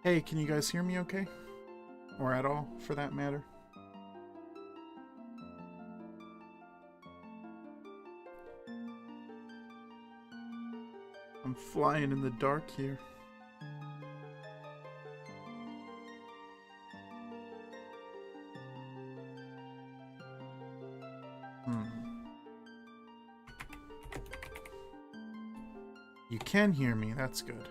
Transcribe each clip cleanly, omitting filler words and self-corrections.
Hey, can you guys hear me okay? Or at all, for that matter? I'm flying in the dark here. You can hear me, that's good.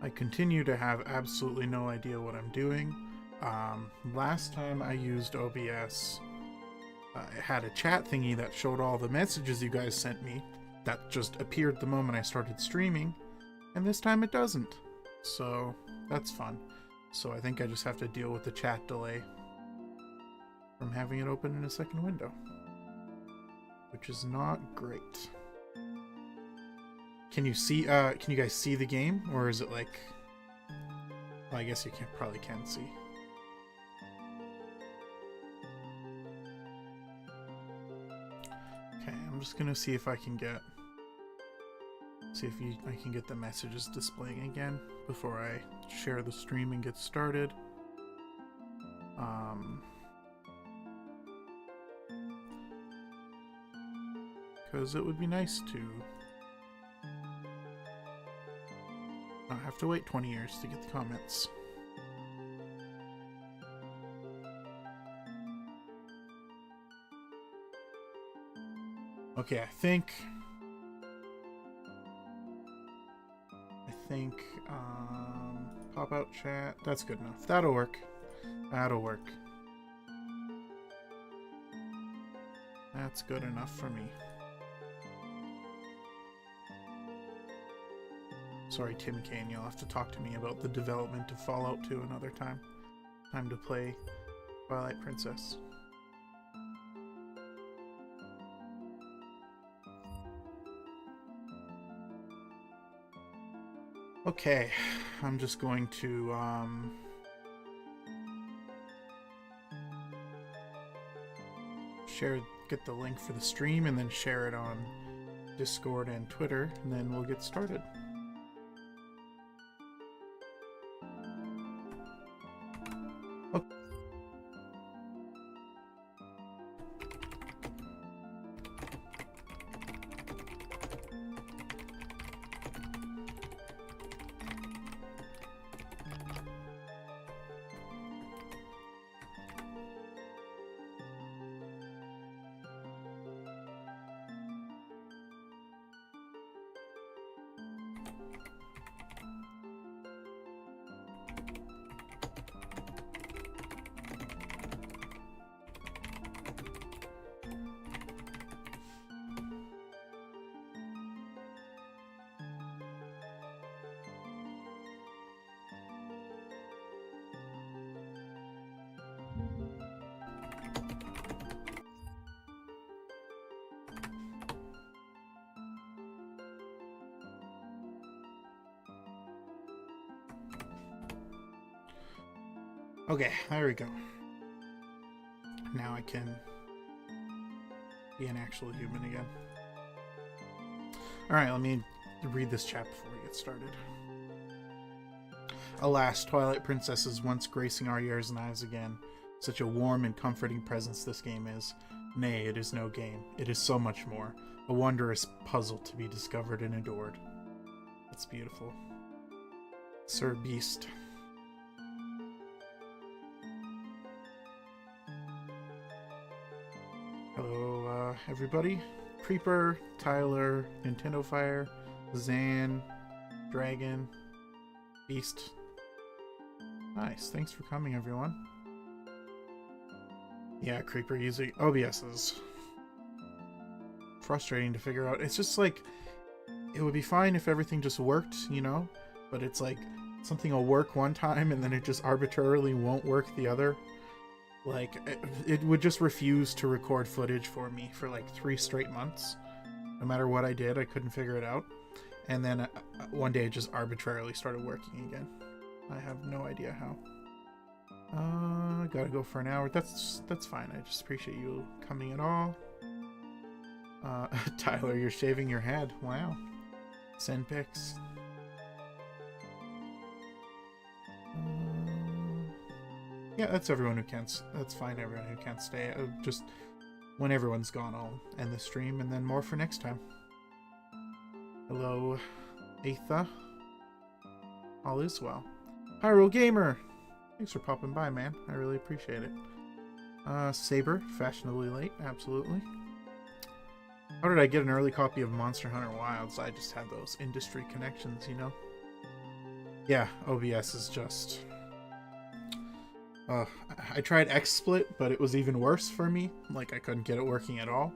I continue to have absolutely no idea what I'm doing. Last time I used OBS, I had a chat thingy that showed all the messages you guys sent me that just appeared the moment I started streaming, and this time it doesn't. So that's fun. So I think I just have to deal with the chat delay from having it open in a second window, which is not great. Can you see, can you guys see the game? Or is it like, well, I guess you probably can see. Okay, I'm just gonna see if I can get, I can get the messages displaying again before I share the stream and get started. Because it would be nice to not have to wait 20 years to get the comments. Okay, I think pop out chat, that's good enough. That'll work. That'll work. That's good enough for me. Sorry, Tim Kane, you'll have to talk to me about the development of Fallout 2 another time. Time to play Twilight Princess. Okay, I'm just going to get the link for the stream and then share it on Discord and Twitter, and then we'll get started. Okay, there we go. Now I can be an actual human again. Alright, let me read this chat before we get started. Alas, Twilight Princess is once gracing our ears and eyes again. Such a warm and comforting presence this game is. Nay, it is no game. It is so much more. A wondrous puzzle to be discovered and adored. That's beautiful. Sir Beast. Hello, everybody. Creeper, Tyler, Nintendo Fire, Zan, Dragon, Beast. Nice, thanks for coming, everyone. Yeah, Creeper using OBS is frustrating to figure out. It's just like, it would be fine if everything just worked, you know? But it's like, something will work one time and then it just arbitrarily won't work the other. Like, it would just refuse to record footage for me for like 3 straight months. No matter what I did, I couldn't figure it out. And then one day it just arbitrarily started working again. I have no idea how. Gotta go for an hour. That's fine. I just appreciate you coming at all. Tyler, you're shaving your head. Wow. Send pics. Yeah, that's everyone who can't. That's fine, everyone who can't stay. Just when everyone's gone, I'll end the stream, and then more for next time. Hello, Aetha. All is well. Hyrule Gamer! Thanks for popping by, man. I really appreciate it. Saber, fashionably late, absolutely. How did I get an early copy of Monster Hunter Wilds? I just had those industry connections, you know? Yeah, OBS is just... I tried XSplit, but it was even worse for me. Like, I couldn't get it working at all.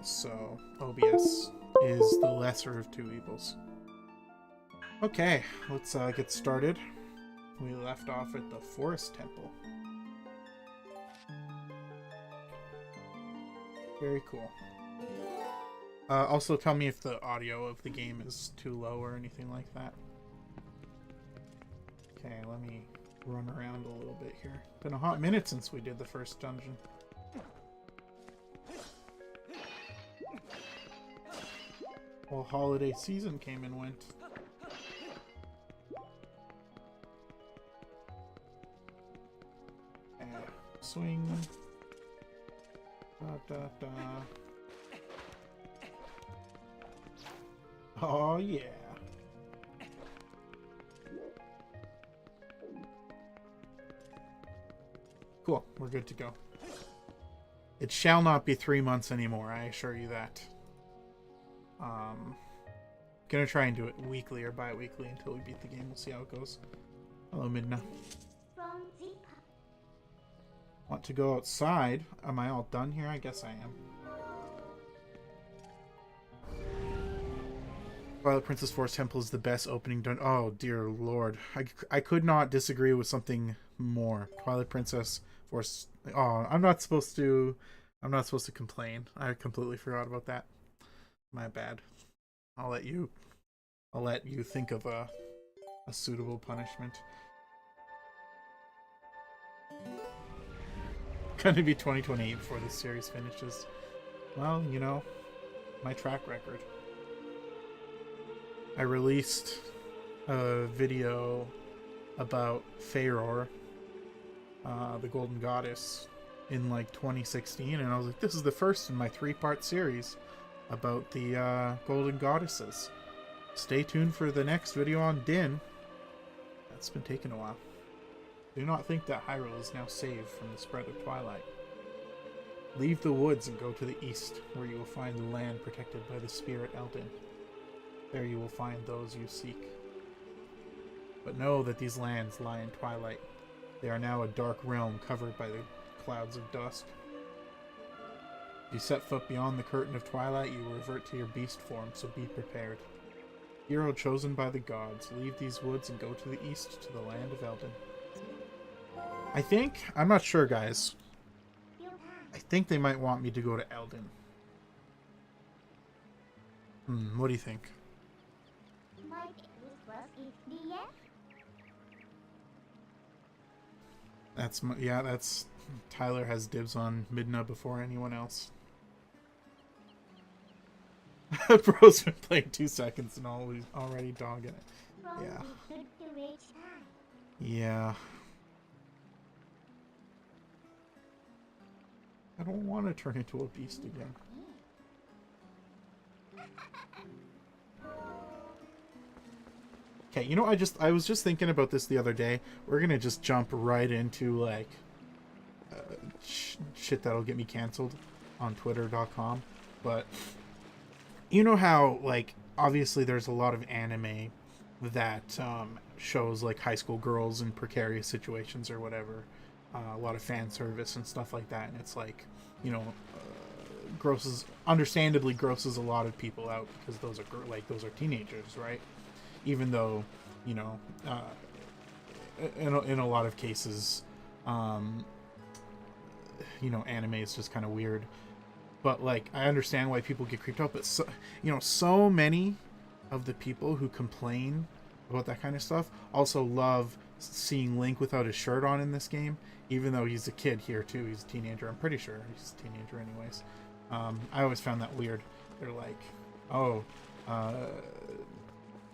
So, OBS is the lesser of two evils. Okay, let's get started. We left off at the Forest Temple. Very cool. Also, tell me if the audio of the game is too low or anything like that. Okay, let me run around a little bit here. Been a hot minute since we did the first dungeon. Well, holiday season came and went. Swing. Da, da, da. Oh, yeah. Cool, we're good to go. It shall not be 3 months anymore, I assure you that. Gonna try and do it weekly or bi-weekly until we beat the game. We'll see how it goes. Hello, Midna. Want to go outside? Am I all done here? I guess I am. Twilight Princess Forest Temple is the best opening dungeon. Oh, dear lord. I could not disagree with something more. Twilight Princess Forest... Oh, I'm not supposed to complain. I completely forgot about that. My bad. I'll let you think of a suitable punishment. Gonna be 2028 before this series finishes. Well, you know, my track record. I released a video about Faeror, the Golden Goddess, in like 2016, and I was like, this is the first in my 3-part series about the Golden Goddesses. Stay tuned for the next video on Din. That's been taking a while. Do not think that Hyrule is now saved from the spread of Twilight. Leave the woods and go to the east, where you will find the land protected by the spirit Eldin. There you will find those you seek. But know that these lands lie in Twilight. They are now a dark realm covered by the clouds of dusk. If you set foot beyond the curtain of Twilight, you will revert to your beast form, so be prepared. Hero chosen by the gods, leave these woods and go to the east to the land of Eldin. I think, I'm not sure, guys. I think they might want me to go to Eldin. What do you think? That's Tyler has dibs on Midna before anyone else. Bro's been playing 2 seconds and already dogging it. Yeah. Yeah. I don't want to turn into a beast again. Okay, you know, I was just thinking about this the other day. We're gonna just jump right into, like, shit that'll get me canceled on twitter.com. But, you know how, like, obviously there's a lot of anime that shows, like, high school girls in precarious situations or whatever. A lot of fan service and stuff like that. And it's like, you know, understandably grosses a lot of people out because those are teenagers, right? Even though, you know, in a lot of cases, you know, anime is just kind of weird. But, like, I understand why people get creeped out. But, so many of the people who complain about that kind of stuff also love seeing Link without his shirt on in this game. Even though he's a kid here, too. He's a teenager. I'm pretty sure he's a teenager anyways. I always found that weird. They're like, oh, uh,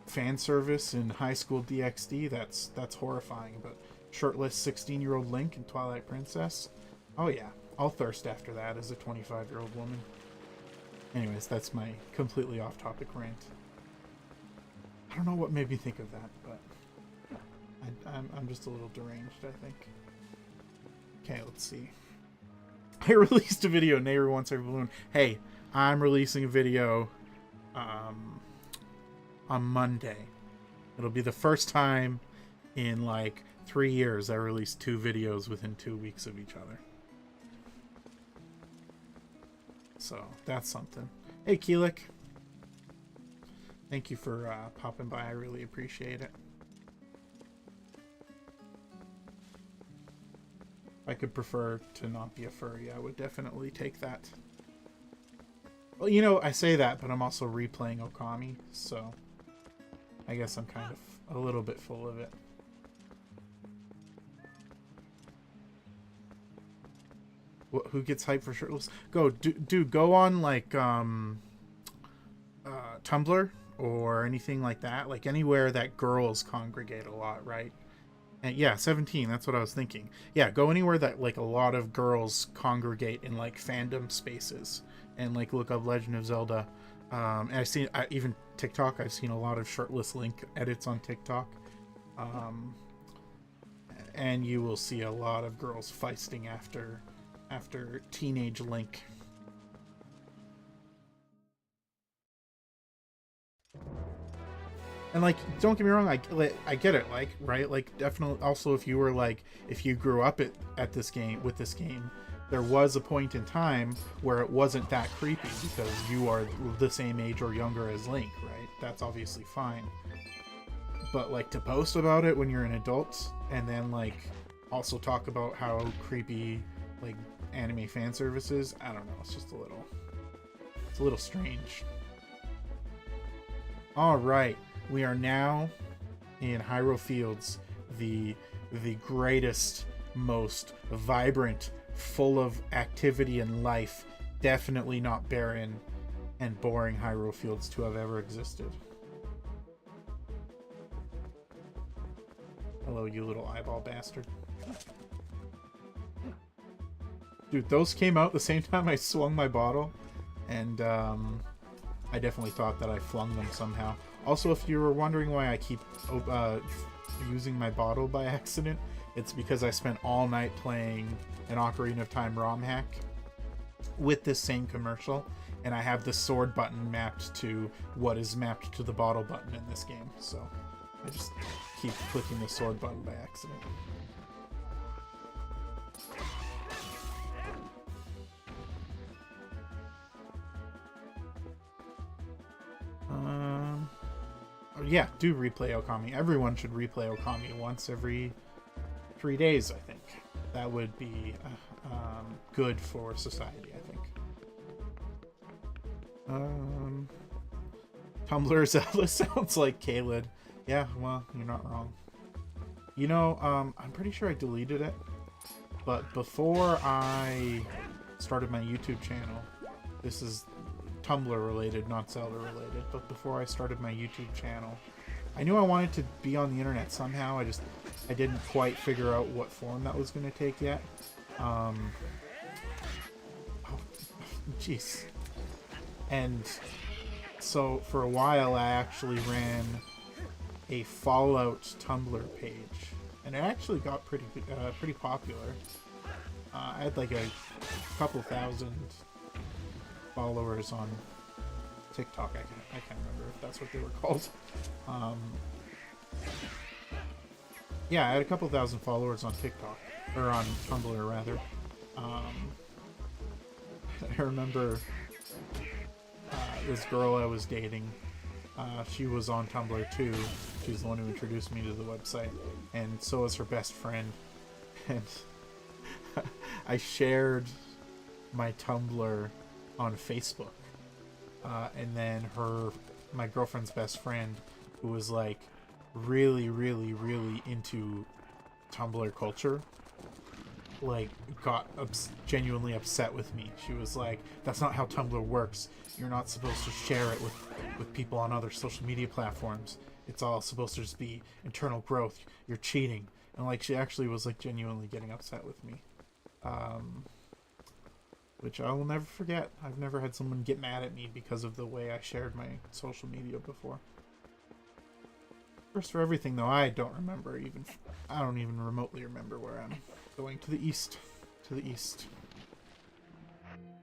fan service in high school DxD, that's horrifying, but shirtless 16-year-old Link in Twilight Princess, oh yeah, I'll thirst after that as a 25-year-old woman. Anyways, that's my completely off-topic rant. I don't know what made me think of that, but I'm just a little deranged, I think. Okay, let's see. I released a video, Neighbor Once Every Balloon. Hey, I'm releasing a video on Monday. It'll be the first time in like 3 years I released 2 videos within 2 weeks of each other. So that's something. Hey Keelik, thank you for popping by. I really appreciate it. If I could prefer to not be a furry, I would definitely take that. Well, you know, I say that, but I'm also replaying Okami, so I guess I'm kind of a little bit full of it. Who gets hyped for shirtless? Dude, go on like Tumblr or anything like that, like anywhere that girls congregate a lot, right? And yeah, 17, that's what I was thinking. Yeah, go anywhere that like a lot of girls congregate in like fandom spaces and like look up Legend of Zelda. And I've seen even TikTok, I've seen a lot of shirtless Link edits on TikTok. And you will see a lot of girls feisting after teenage Link. And like, don't get me wrong, I get it, like, right? Like, definitely. Also, if you grew up at this game with this game, there was a point in time where it wasn't that creepy because you are the same age or younger as Link, right? That's obviously fine. But like to post about it when you're an adult and then like also talk about how creepy like anime fan service is, I don't know. It's just it's a little strange. All right. We are now in Hyrule Fields, the greatest, most vibrant, full of activity and life, definitely not barren and boring Hyrule Fields to have ever existed. Hello, you little eyeball bastard. Dude, those came out the same time I swung my bottle, and I definitely thought that I flung them somehow. Also, if you were wondering why I keep using my bottle by accident, it's because I spent all night playing an Ocarina of Time ROM hack with this same commercial, and I have the sword button mapped to what is mapped to the bottle button in this game, so I just keep clicking the sword button by accident. Yeah, do replay Okami. Everyone should replay Okami once every 3 days, I think. That would be good for society, I think. Tumblr Zelda sounds like Kaled. Yeah, well, you're not wrong. You know, I'm pretty sure I deleted it. But before I started my YouTube channel, this is Tumblr related, not Zelda related, but before I started my YouTube channel, I knew I wanted to be on the internet somehow. I didn't quite figure out what form that was going to take yet. Oh, jeez. And so for a while I actually ran a Fallout Tumblr page, and it actually got pretty popular. I had like a couple thousand followers on TikTok. I can't remember if that's what they were called. Yeah, I had a couple thousand followers on TikTok, or on Tumblr rather. I remember this girl I was dating. She was on Tumblr too. She's the one who introduced me to the website, and so was her best friend. And I shared my Tumblr on Facebook, and then my girlfriend's best friend, who was like really into Tumblr culture, like got genuinely upset with me. She was like, "That's not how Tumblr works. You're not supposed to share it with people on other social media platforms. It's all supposed to just be internal growth. You're cheating." And like she actually was like genuinely getting upset with me, which I will never forget. I've never had someone get mad at me because of the way I shared my social media before. First for everything though, I don't even remotely remember where I'm going. To the east. To the east.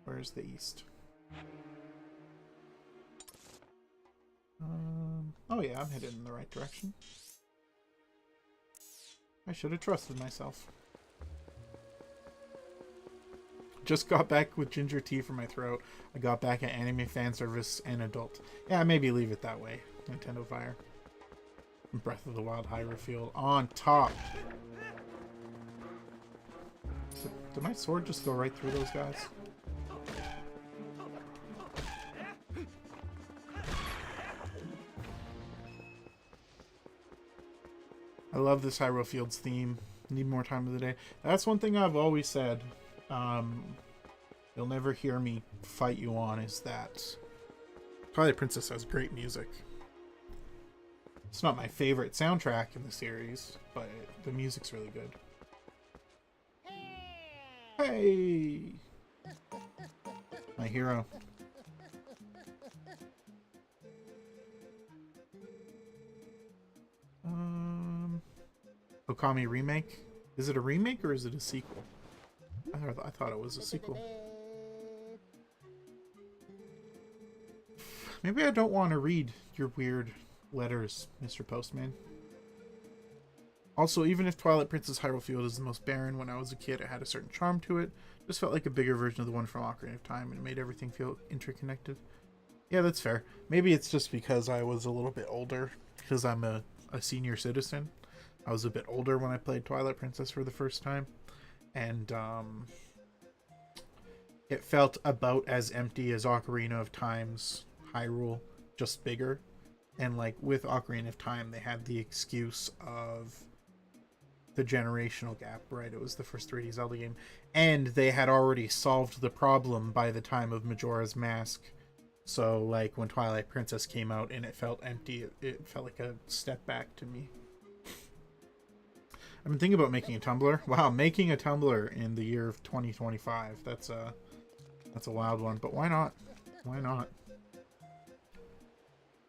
Where's the east? Oh yeah, I'm headed in the right direction. I should have trusted myself. Just got back with ginger tea for my throat. I got back at anime fan service and adult. Yeah, maybe leave it that way. Nintendo Fire. Breath of the Wild, Hyrule Field on top. Did my sword just go right through those guys? I love this Hyrule Field's theme. Need more time of the day. That's one thing I've always said. You'll never hear me fight you on, is that Twilight Princess has great music. It's not my favorite soundtrack in the series, but the music's really good. Hey! My hero. Okami remake? Is it a remake or is it a sequel? I thought it was a sequel. Maybe I don't want to read your weird letters, Mr. Postman. Also, even if Twilight Princess Hyrule Field is the most barren, when I was a kid it had a certain charm to it. It just felt like a bigger version of the one from Ocarina of Time, and it made everything feel interconnected. Yeah, that's fair. Maybe it's just because I was a little bit older, because I'm a senior citizen. I was a bit older when I played Twilight Princess for the first time, and it felt about as empty as Ocarina of Time's Hyrule, just bigger. And like with Ocarina of Time, they had the excuse of the generational gap, right? It was the first 3D Zelda game, and they had already solved the problem by the time of Majora's Mask. So like when Twilight Princess came out and it felt empty, it felt like a step back to me. I've been thinking about making a Tumblr. Wow, making a Tumblr in the year of 2025. That's a wild one, but why not? Why not?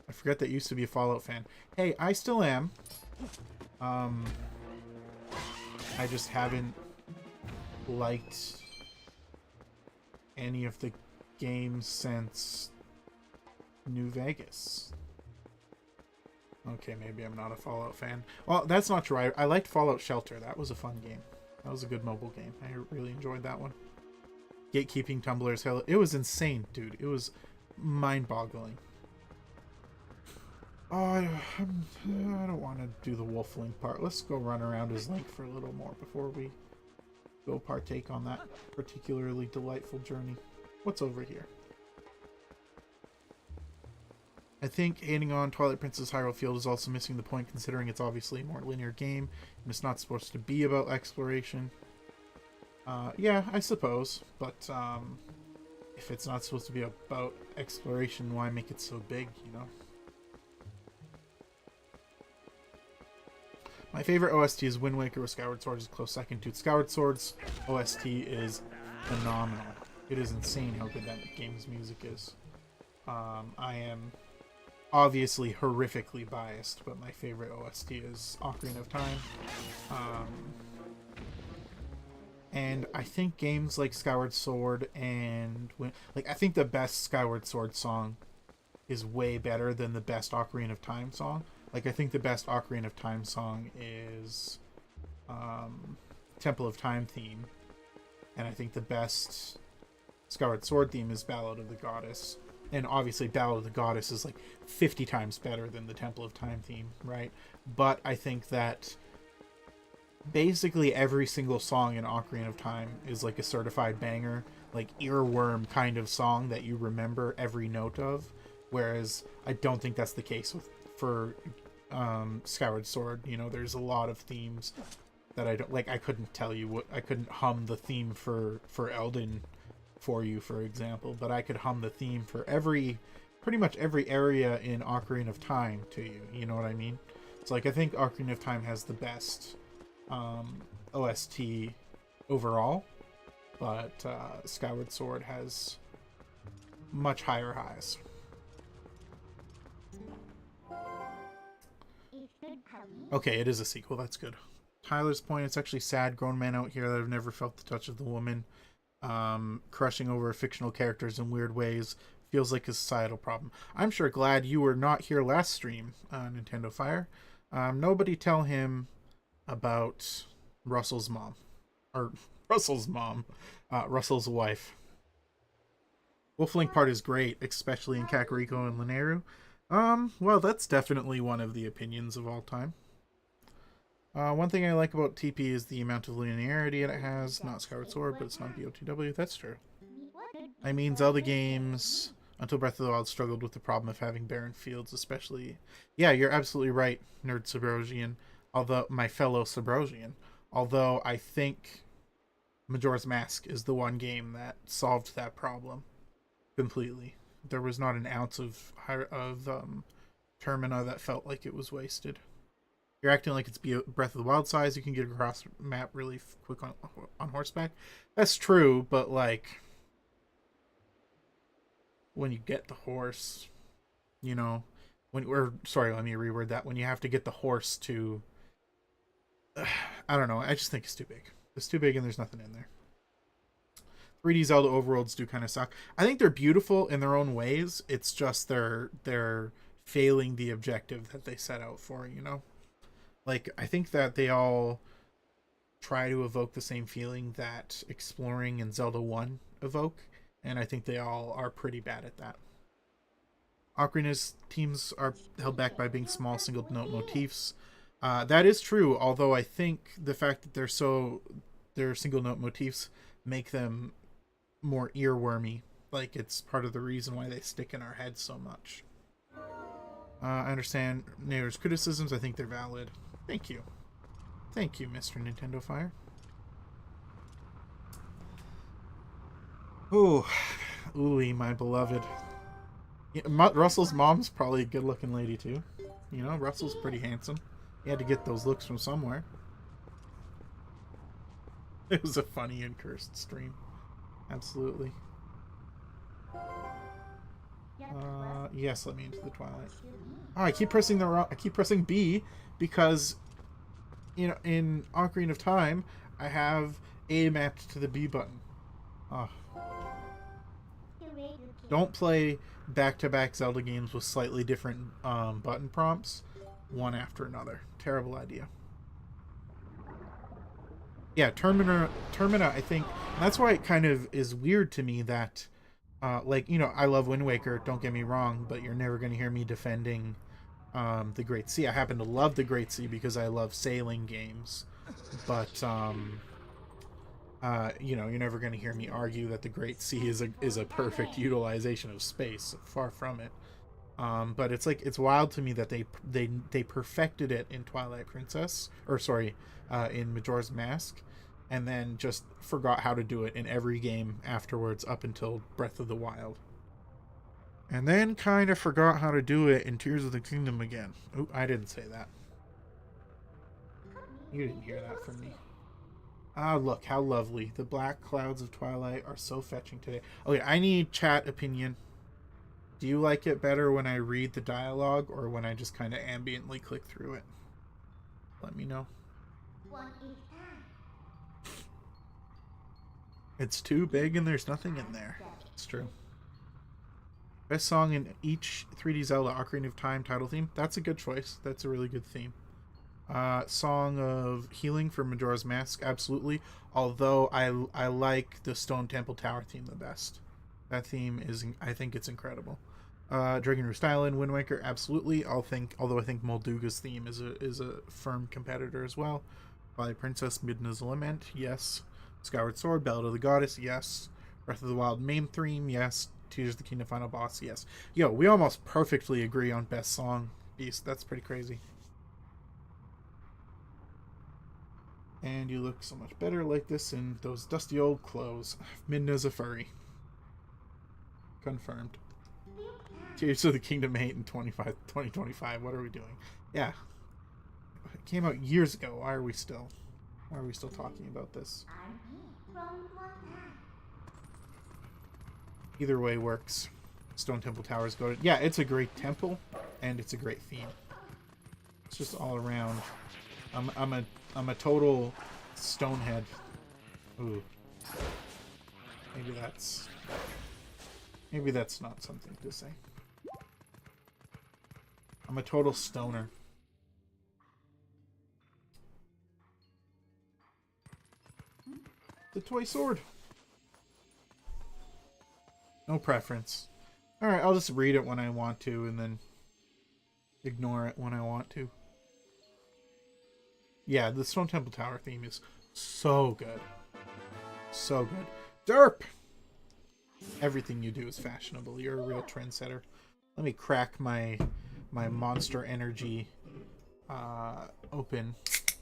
I forget that you used to be a Fallout fan. Hey, I still am. I just haven't liked any of the games since New Vegas. Okay, maybe I'm not a Fallout fan. Well, that's not true. I liked Fallout Shelter. That was a fun game. That was a good mobile game. I really enjoyed that one. Gatekeeping Tumblr's hell. It was insane, dude. It was mind-boggling. Oh, I don't want to do the Wolf Link part. Let's go run around as Link for a little more before we go partake on that particularly delightful journey. What's over here? I think hating on Twilight Princess Hyrule Field is also missing the point, considering it's obviously a more linear game and it's not supposed to be about exploration. Yeah, I suppose, but if it's not supposed to be about exploration, why make it so big, you know? My favorite OST is Wind Waker, with Skyward Sword is a close second to it. Skyward Sword's OST is phenomenal. It is insane how good that game's music is. I am obviously horrifically biased, but my favorite OST is Ocarina of Time. And I think games like Skyward Sword and I think the best Skyward Sword song is way better than the best Ocarina of Time song. Like, I think the best Ocarina of Time song is Temple of Time theme, and I think the best Skyward Sword theme is Ballad of the Goddess. And obviously Ballad of the Goddess is like 50 times better than the Temple of Time theme, right? But I think that basically every single song in Ocarina of Time is like a certified banger, like earworm kind of song that you remember every note of, whereas I don't think that's the case for Skyward Sword. You know, there's a lot of themes that I don't like. I couldn't tell you what, I couldn't hum the theme for Elden for you, for example, but I could hum the theme for pretty much every area in Ocarina of Time to you. You know what I mean? It's like I think Ocarina of Time has the best OST overall, but Skyward Sword has much higher highs. Okay, it is a sequel. That's good. Tyler's point, it's actually sad grown men out here that have never felt the touch of the woman. Crushing over fictional characters in weird ways feels like a societal problem. I'm sure glad you were not here last stream, Nintendo Fire. Nobody tell him about Russell's mom. Or Russell's mom. Russell's wife. Wolflink part is great, especially in Kakariko and Lineru. Well, that's definitely one of the opinions of all time. One thing I like about TP is the amount of linearity it has. Not Skyward Sword, but it's not BOTW. That's true. I mean, Zelda games, until Breath of the Wild, struggled with the problem of having barren fields, especially... Yeah, you're absolutely right, Nerd Sabrosian. Although, my fellow Sabrosian. Although, I think Majora's Mask is the one game that solved that problem completely. There was not an ounce of Termina that felt like it was wasted. You're acting like it's Breath of the Wild size. You can get across map really quick on horseback. That's true, but like when you get the horse, you know, sorry, let me reword that. When you have to get the horse to, I don't know. I just think it's too big. It's too big, and there's nothing in there. 3D Zelda overworlds do kind of suck. I think they're beautiful in their own ways. It's just they're failing the objective that they set out for. You know. Like, I think that they all try to evoke the same feeling that Exploring and Zelda 1 evoke, and I think they all are pretty bad at that. Ocarina's themes are held back by being small single-note motifs. That is true, although I think the fact that they're single-note motifs make them more earwormy. Like, it's part of the reason why they stick in our heads so much. I understand Nader's criticisms. I think they're valid. Thank you. Thank you, Mr. Nintendo Fire. Ooh, Uli, my beloved. Yeah, Russell's mom's probably a good-looking lady, too. You know, Russell's pretty handsome. He had to get those looks from somewhere. It was a funny and cursed stream. Absolutely. Yes, let me into the Twilight. Oh, I keep pressing B because, you know, in Ocarina of Time, I have A mapped to the B button. Oh. Don't play back-to-back Zelda games with slightly different button prompts, one after another. Terrible idea. Yeah, Termina, I think, that's why it kind of is weird to me that, like, you know, I love Wind Waker, don't get me wrong, but you're never going to hear me defending the Great Sea. I happen to love the Great Sea because I love sailing games, but, you know, you're never going to hear me argue that the Great Sea is a perfect utilization of space. Far from it. But it's like, it's wild to me that they perfected it in Twilight Princess, or sorry, in Majora's Mask, and then just forgot how to do it in every game afterwards up until Breath of the Wild. And then kind of forgot how to do it in Tears of the Kingdom again. Oh, I didn't say that. You didn't hear that from me. Ah, look, how lovely. The black clouds of Twilight are so fetching today. Okay, I need chat opinion. Do you like it better when I read the dialogue or when I just kind of ambiently click through it? Let me know. It's too big and there's nothing in there. It's true. Best song in each 3D Zelda Ocarina of Time title theme. That's a good choice. That's a really good theme. Song of Healing for Majora's Mask. Absolutely. Although I like the Stone Temple Tower theme the best. That theme is, I think it's incredible. Dragon Roost Island, Wind Waker, absolutely. Although I think Molduga's theme is a firm competitor as well. Twilight Princess, Midna's Lament, yes. Skyward Sword, Ballad of the Goddess, yes. Breath of the Wild main theme, yes. Tears of the Kingdom Final Boss, yes. Yo, we almost perfectly agree on best song, Beast. That's pretty crazy. And you look so much better like this in those dusty old clothes. Midna's a furry. Confirmed. Tears of the Kingdom 8 in 2025. What are we doing? Yeah. It came out years ago. Why are we still talking about this? Either way works. Stone Temple Towers go to... Yeah, it's a great temple, and it's a great theme. It's just all around. I'm a total stonehead. Ooh. Maybe that's not something to say. I'm a total stoner. The toy sword. No preference. Alright, I'll just read it when I want to and then ignore it when I want to. Yeah, the Stone Temple Tower theme is so good. So good. Derp! Everything you do is fashionable. You're a real trendsetter. Let me crack my Monster Energy open.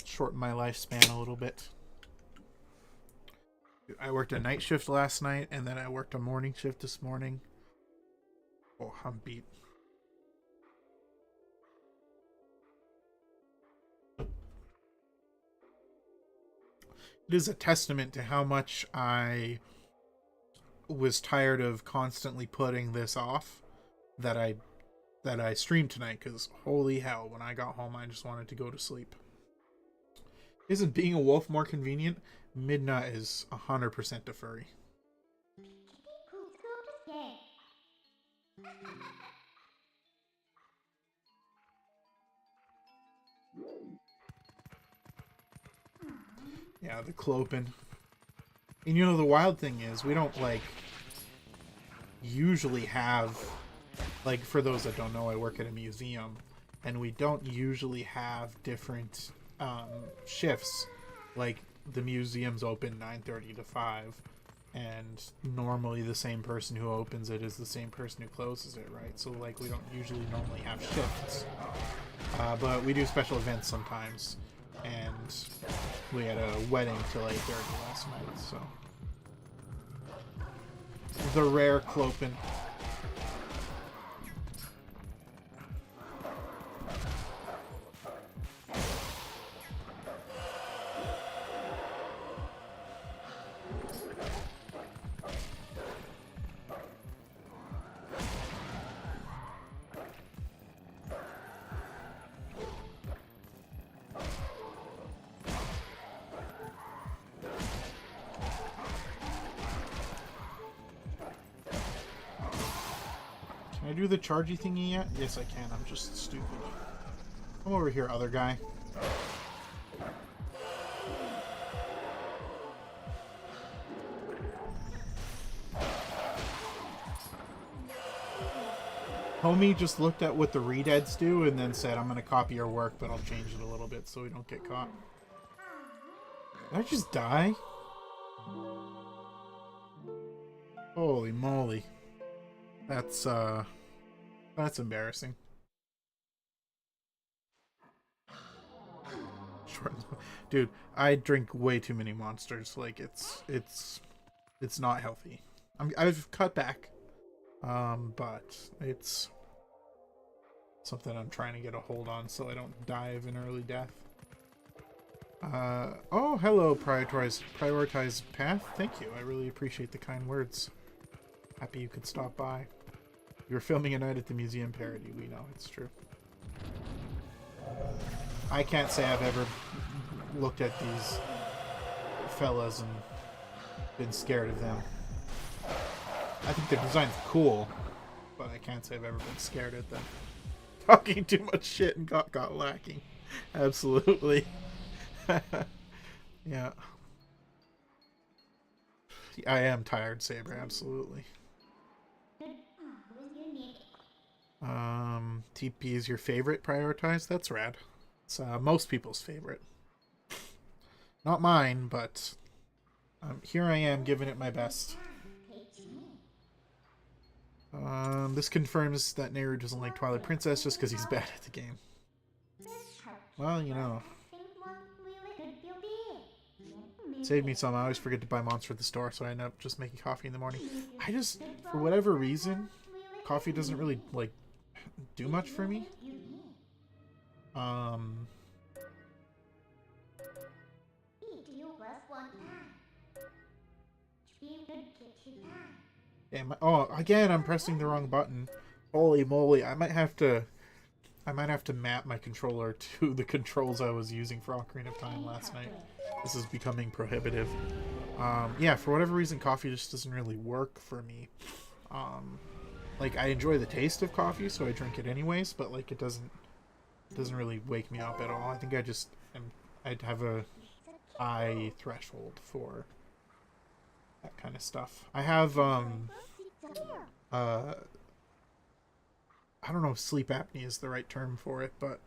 Shorten my lifespan a little bit. I worked a night shift last night, and then I worked a morning shift this morning. Oh, I'm beat. It is a testament to how much I was tired of constantly putting this off that I streamed tonight, because holy hell, when I got home I just wanted to go to sleep. Isn't being a wolf more convenient? Midna is 100% a furry. Yeah, the clopen. And you know, the wild thing is, we don't, like, usually have, like, for those that don't know, I work at a museum, and we don't usually have different shifts. Like, the museum's open 9:30 to 5, and normally the same person who opens it is the same person who closes it, right? So, like, we don't usually normally have shifts. But we do special events sometimes, and we had a wedding till 8:30 last night, so. The rare clopen. Can I do the chargy thingy yet? Yes, I can. I'm just stupid. Come over here, other guy. Homie just looked at what the redeads do and then said, I'm going to copy your work, but I'll change it a little bit so we don't get caught. Did I just die? Holy moly. That's embarrassing. Dude, I drink way too many monsters. Like, it's not healthy. I've cut back. But it's something I'm trying to get a hold on so I don't die of an early death. Oh, hello, prioritize path. Thank you. I really appreciate the kind words. Happy you could stop by. You were filming a night at the museum parody. We know it's true. I can't say I've ever looked at these fellas and been scared of them. I think the design's cool, but I can't say I've ever been scared at them. Talking too much shit and got lacking. Absolutely. Yeah. I am tired, Saber, absolutely. TP is your favorite prioritize? That's rad. It's most people's favorite. Not mine, but here I am giving it my best. This confirms that Nehru doesn't like Twilight Princess just because he's bad at the game. Well, you know. Save me some. I always forget to buy Monster at the store, so I end up just making coffee in the morning. I just, for whatever reason, coffee doesn't really, like, do much for me. Oh, again, I'm pressing the wrong button. Holy moly, I might have to map my controller to the controls I was using for Ocarina of Time last night. This is becoming prohibitive. Yeah, for whatever reason, coffee just doesn't really work for me. Like, I enjoy the taste of coffee, so I drink it anyways, but, like, it doesn't really wake me up at all. I think I'd have a high threshold for that kind of stuff. I have, I don't know if sleep apnea is the right term for it, but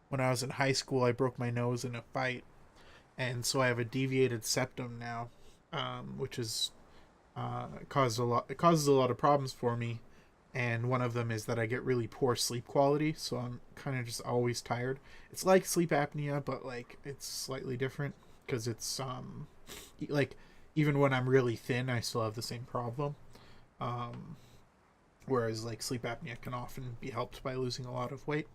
when I was in high school, I broke my nose in a fight, and so I have a deviated septum now, which is it causes a lot of problems for me, and one of them is that I get really poor sleep quality, so I'm kind of just always tired. It's like sleep apnea, but like it's slightly different because it's like even when I'm really thin, I still have the same problem. Whereas like sleep apnea can often be helped by losing a lot of weight,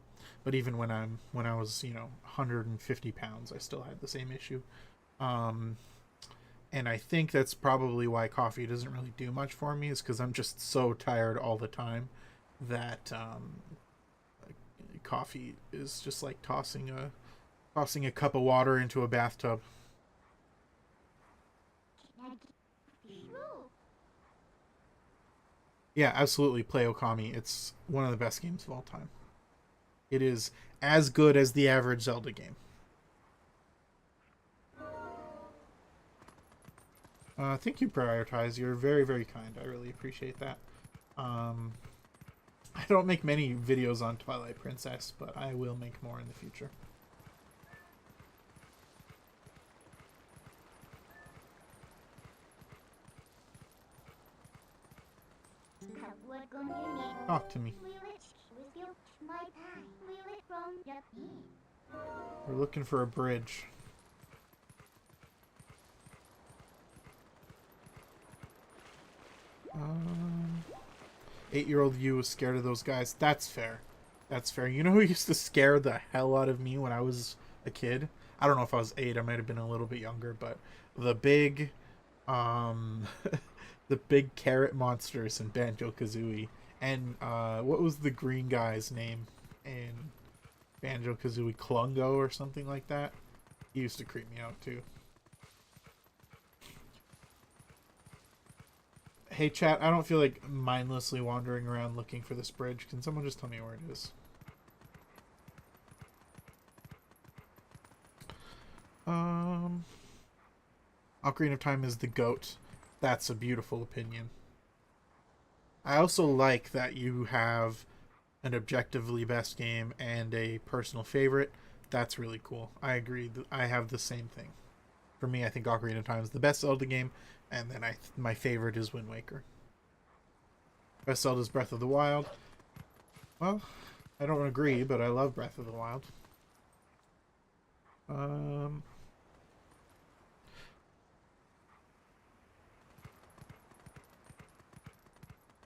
but even when I was 150 pounds, I still had the same issue. And I think that's probably why coffee doesn't really do much for me, is because I'm just so tired all the time that coffee is just like tossing a cup of water into a bathtub. Yeah, absolutely, play Okami. It's one of the best games of all time. It is as good as the average Zelda game. Thank you, Prioritize. You're very, very kind. I really appreciate that. I don't make many videos on Twilight Princess, but I will make more in the future. Talk to me. We're looking for a bridge. 8-year-old you was scared of those guys. That's fair. That's fair. You know who used to scare the hell out of me when I was a kid? I don't know if I was 8. I might have been a little bit younger, but the big, the big carrot monsters in Banjo-Kazooie. And what was the green guy's name in Banjo-Kazooie? Klungo or something like that? He used to creep me out too. Hey chat, I don't feel like mindlessly wandering around looking for this bridge. Can someone just tell me where it is? Ocarina of Time is the GOAT. That's a beautiful opinion. I also like that you have an objectively best game and a personal favorite. That's really cool. I agree. I have the same thing. For me, I think Ocarina of Time is the best Zelda game, and then my favorite is Wind Waker. Best Zelda is Breath of the Wild. Well, I don't agree, but I love Breath of the Wild.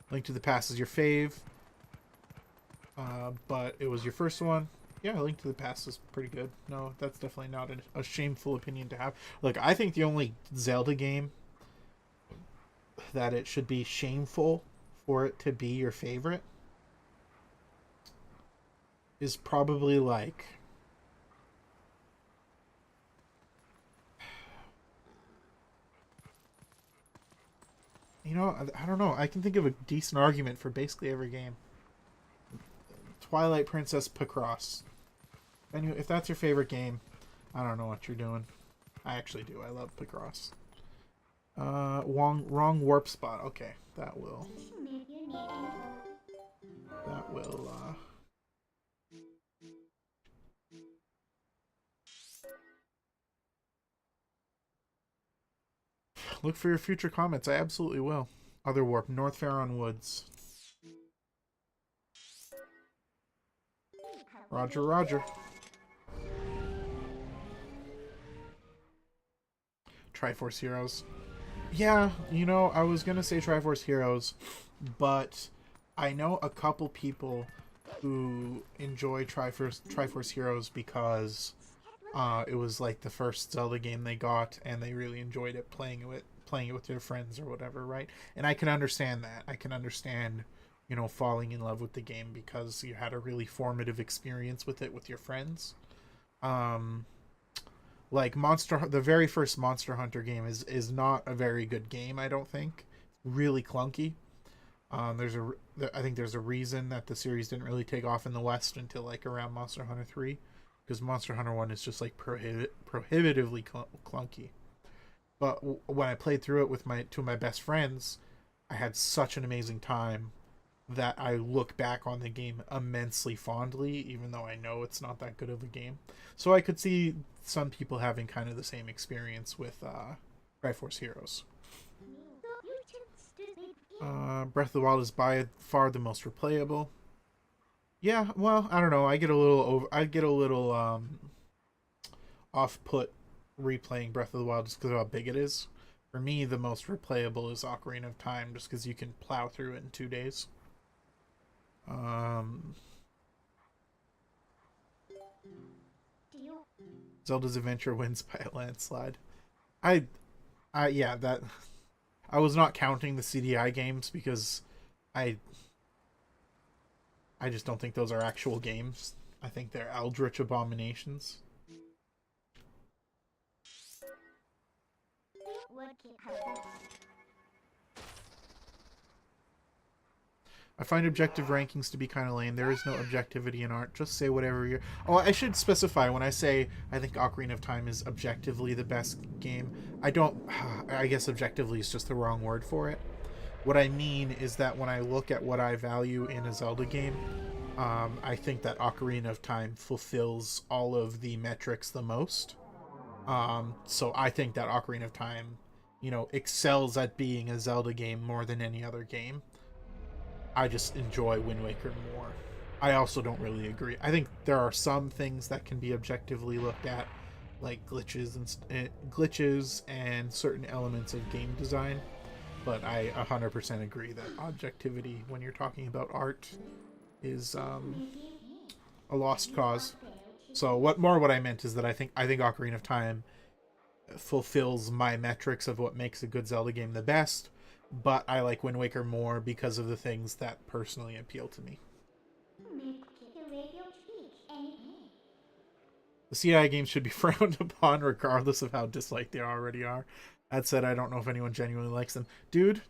Link to the Past is your fave, but it was your first one. Yeah, Link to the Past is pretty good. No, that's definitely not a shameful opinion to have. Look, I think the only Zelda game that it should be shameful for it to be your favorite is probably like I don't know. I can think of a decent argument for basically every game. Twilight Princess Picross. Anyway, if that's your favorite game, I don't know what you're doing. I actually do. I love Picross. Wrong warp spot. Okay, that will. Look for your future comments. I absolutely will. Other warp. North Farron Woods. Roger, roger. Triforce Heroes. Yeah, you know, I was gonna say Triforce Heroes, but I know a couple people who enjoy Triforce Heroes because it was like the first Zelda game they got, and they really enjoyed it playing it with their friends or whatever, right? And I can understand that. I can understand, you know, falling in love with the game because you had a really formative experience with it with your friends. Um, like the very first Monster Hunter game is not a very good game. I don't think. Really clunky. I think there's a reason that the series didn't really take off in the West until like around Monster Hunter 3, because Monster Hunter 1 is just like prohibitively clunky. But when I played through it with my two of my best friends, I had such an amazing time that I look back on the game immensely fondly, even though I know it's not that good of a game. So I could see some people having kind of the same experience with Triforce Heroes. Breath of the Wild is by far the most replayable. Yeah, well, I don't know. I get a little off put replaying Breath of the Wild just because of how big it is. For me, the most replayable is Ocarina of Time, just because you can plow through it in 2 days. Zelda's Adventure wins by a landslide. I, yeah, that I was not counting the CDI games because I, I just don't think those are actual games. I think they're eldritch abominations. I find objective rankings to be kind of lame. There is no objectivity in art. Just say whatever you're... Oh, I should specify when I say I think Ocarina of Time is objectively the best game. I don't... I guess objectively is just the wrong word for it. What I mean is that when I look at what I value in a Zelda game, I think that Ocarina of Time fulfills all of the metrics the most. So I think that Ocarina of Time, you know, excels at being a Zelda game more than any other game. I just enjoy Wind Waker more. I also don't really agree. I think there are some things that can be objectively looked at, like glitches and certain elements of game design. But I 100% agree that objectivity, when you're talking about art, is a lost cause. So what I meant is that I think Ocarina of Time fulfills my metrics of what makes a good Zelda game the best, but I like Wind Waker more because of the things that personally appeal to me. The CI games should be frowned upon regardless of how disliked they already are. That said, I don't know if anyone genuinely likes them. Dude,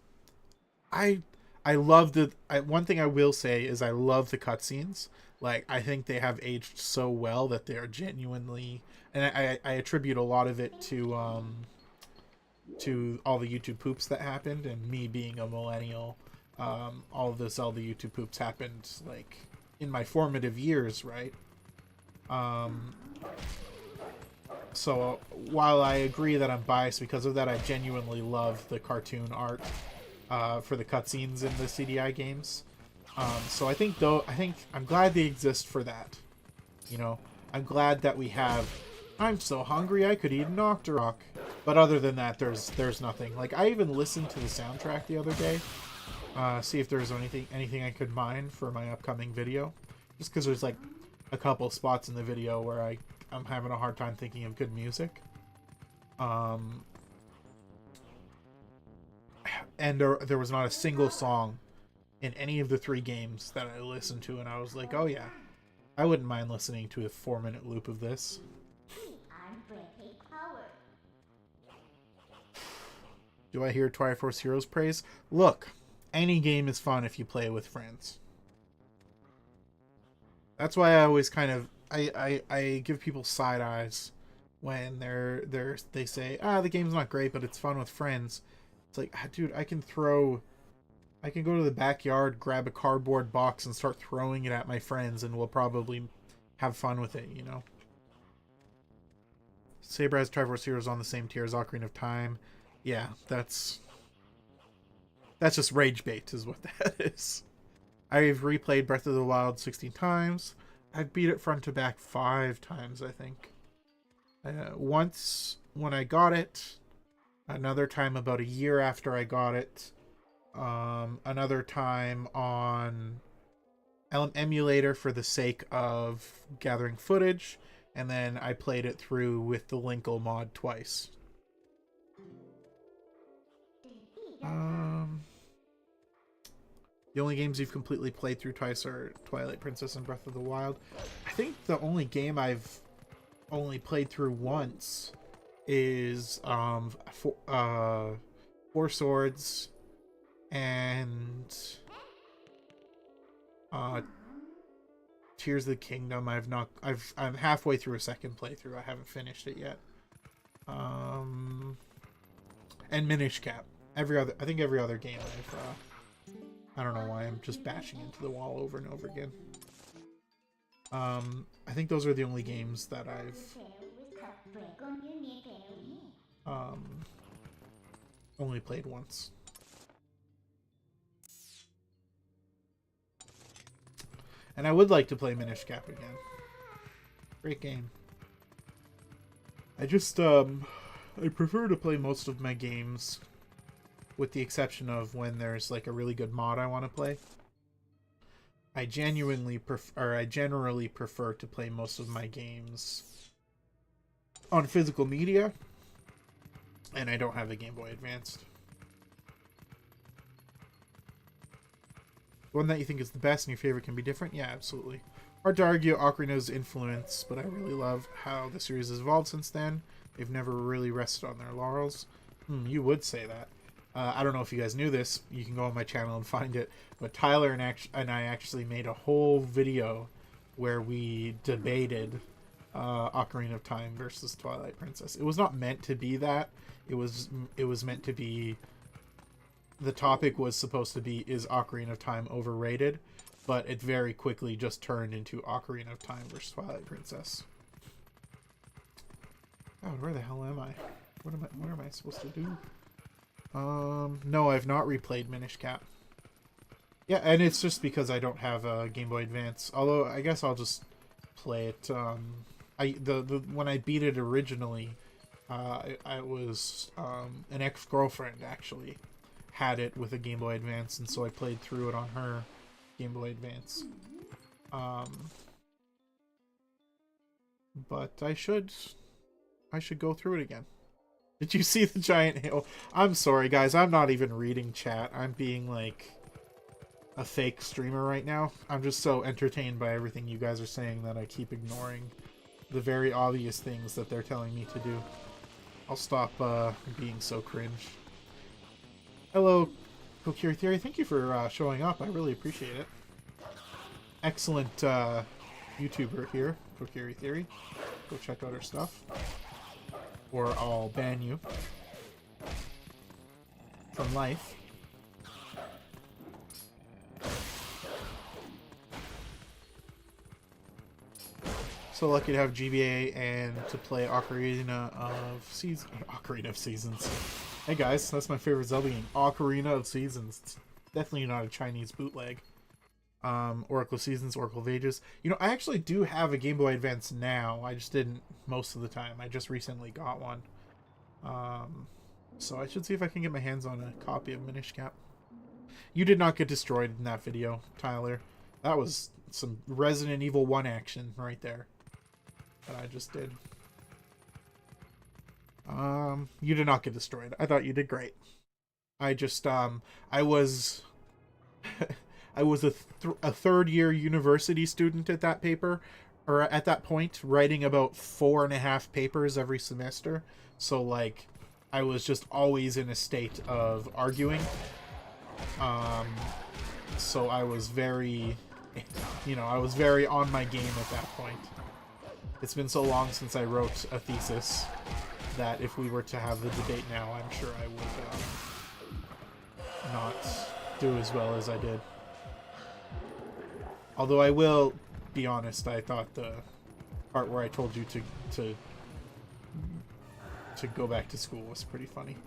I love one thing I will say is I love the cutscenes. Like, I think they have aged so well that they are genuinely... And I attribute a lot of it to all the YouTube poops that happened, and me being a millennial, all of this, all the YouTube poops happened like in my formative years, right? So while I agree that I'm biased because of that, I genuinely love the cartoon art for the cutscenes in the CDI games. So I think I'm glad they exist for that. You know, I'm glad that we have. I'm so hungry I could eat an Octorok. But other than that, there's nothing. Like, I even listened to the soundtrack the other day, see if there's anything I could mine for my upcoming video. Just because there's like a couple spots in the video where I'm having a hard time thinking of good music. And there was not a single song in any of the 3 games that I listened to, and I was like, oh yeah, I wouldn't mind listening to a 4-minute loop of this. Do I hear Triforce Heroes praise? Look, any game is fun if you play with friends. That's why I always kind of I give people side eyes when they say, the game's not great, but it's fun with friends. It's like, dude, I can go to the backyard, grab a cardboard box, and start throwing it at my friends, and we'll probably have fun with it, you know? Saber has Triforce Heroes on the same tier as Ocarina of Time. Yeah, that's just rage bait is what that is. I've replayed Breath of the Wild 16 times. I've beat it front to back 5 times, I think. Once, when I got it, Another time about a year after I got it. Another time on emulator for the sake of gathering footage, and then I played it through with the Linkle mod twice. The only games you've completely played through twice are Twilight Princess and Breath of the Wild. I think the only game I've only played through once is Four Swords and Tears of the Kingdom. I'm halfway through a second playthrough. I haven't finished it yet. And Minish Cap. I think every other game I don't know why I'm just bashing into the wall over and over again. I think those are the only games that I've only played once. And I would like to play Minish Cap again. Great game. I just, I prefer to play most of my games, with the exception of when there's like a really good mod I want to play. I generally prefer to play most of my games on physical media, and I don't have a Game Boy Advanced. One that you think is the best and your favorite can be different? Yeah, absolutely. Hard to argue Ocarina's influence, but I really love how the series has evolved since then. They've never really rested on their laurels. You would say that. I don't know if you guys knew this. You can go on my channel and find it. But Tyler and I actually made a whole video where we debated Ocarina of Time versus Twilight Princess. It was not meant to be that. It was meant to be... The topic was supposed to be, is Ocarina of Time overrated? But it very quickly just turned into Ocarina of Time versus Twilight Princess. God, where the hell am I? What am I supposed to do? No, I've not replayed Minish Cap. Yeah, and it's just because I don't have a Game Boy Advance. Although I guess I'll just play it. When I beat it originally, I was an ex-girlfriend actually had it with a Game Boy Advance, and so I played through it on her Game Boy Advance. But I should go through it again. Did you see the giant hail? I'm sorry, guys. I'm not even reading chat. I'm being like a fake streamer right now. I'm just so entertained by everything you guys are saying that I keep ignoring the very obvious things that they're telling me to do. I'll stop being so cringe. Hello, Kokiri Theory. Thank you for showing up. I really appreciate it. Excellent YouTuber here, Kokiri Theory. Go check out her stuff. Or I'll ban you from life. So lucky to have GBA and to play Ocarina of Seasons. Hey guys, that's my favorite Zelda game. Ocarina of Seasons. It's definitely not a Chinese bootleg. Oracle of Seasons, Oracle of Ages. You know, I actually do have a Game Boy Advance now. I just didn't most of the time. I just recently got one. So I should see if I can get my hands on a copy of Minish Cap. You did not get destroyed in that video, Tyler. That was some Resident Evil 1 action right there that I just did. You did not get destroyed. I thought you did great. I just, I was... I was a third-year university student at that point, writing about 4.5 papers every semester. So, like, I was just always in a state of arguing. So I was very, I was very on my game at that point. It's been so long since I wrote a thesis that if we were to have the debate now, I'm sure I would not do as well as I did. Although I will be honest, I thought the part where I told you to go back to school was pretty funny.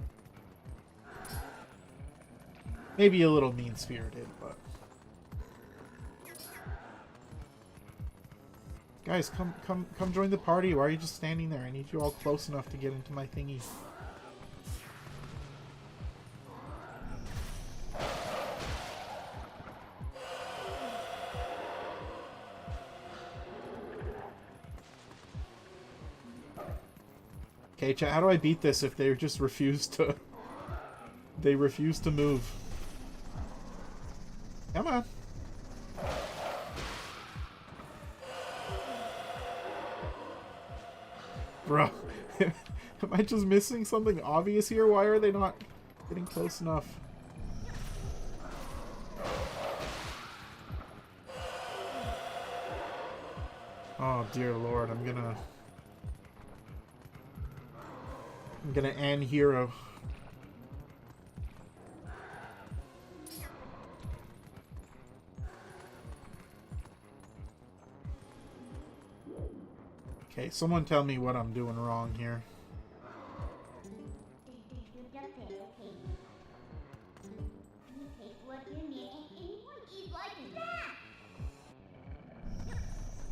Maybe a little mean-spirited, but... Guys, come join the party. Why are you just standing there? I need you all close enough to get into my thingy. Okay, chat, how do I beat this if they just refuse to... They refuse to move? Come on. Bro, am I just missing something obvious here? Why are they not getting close enough? Oh dear lord, I'm gonna end hero. Okay, someone tell me what I'm doing wrong here.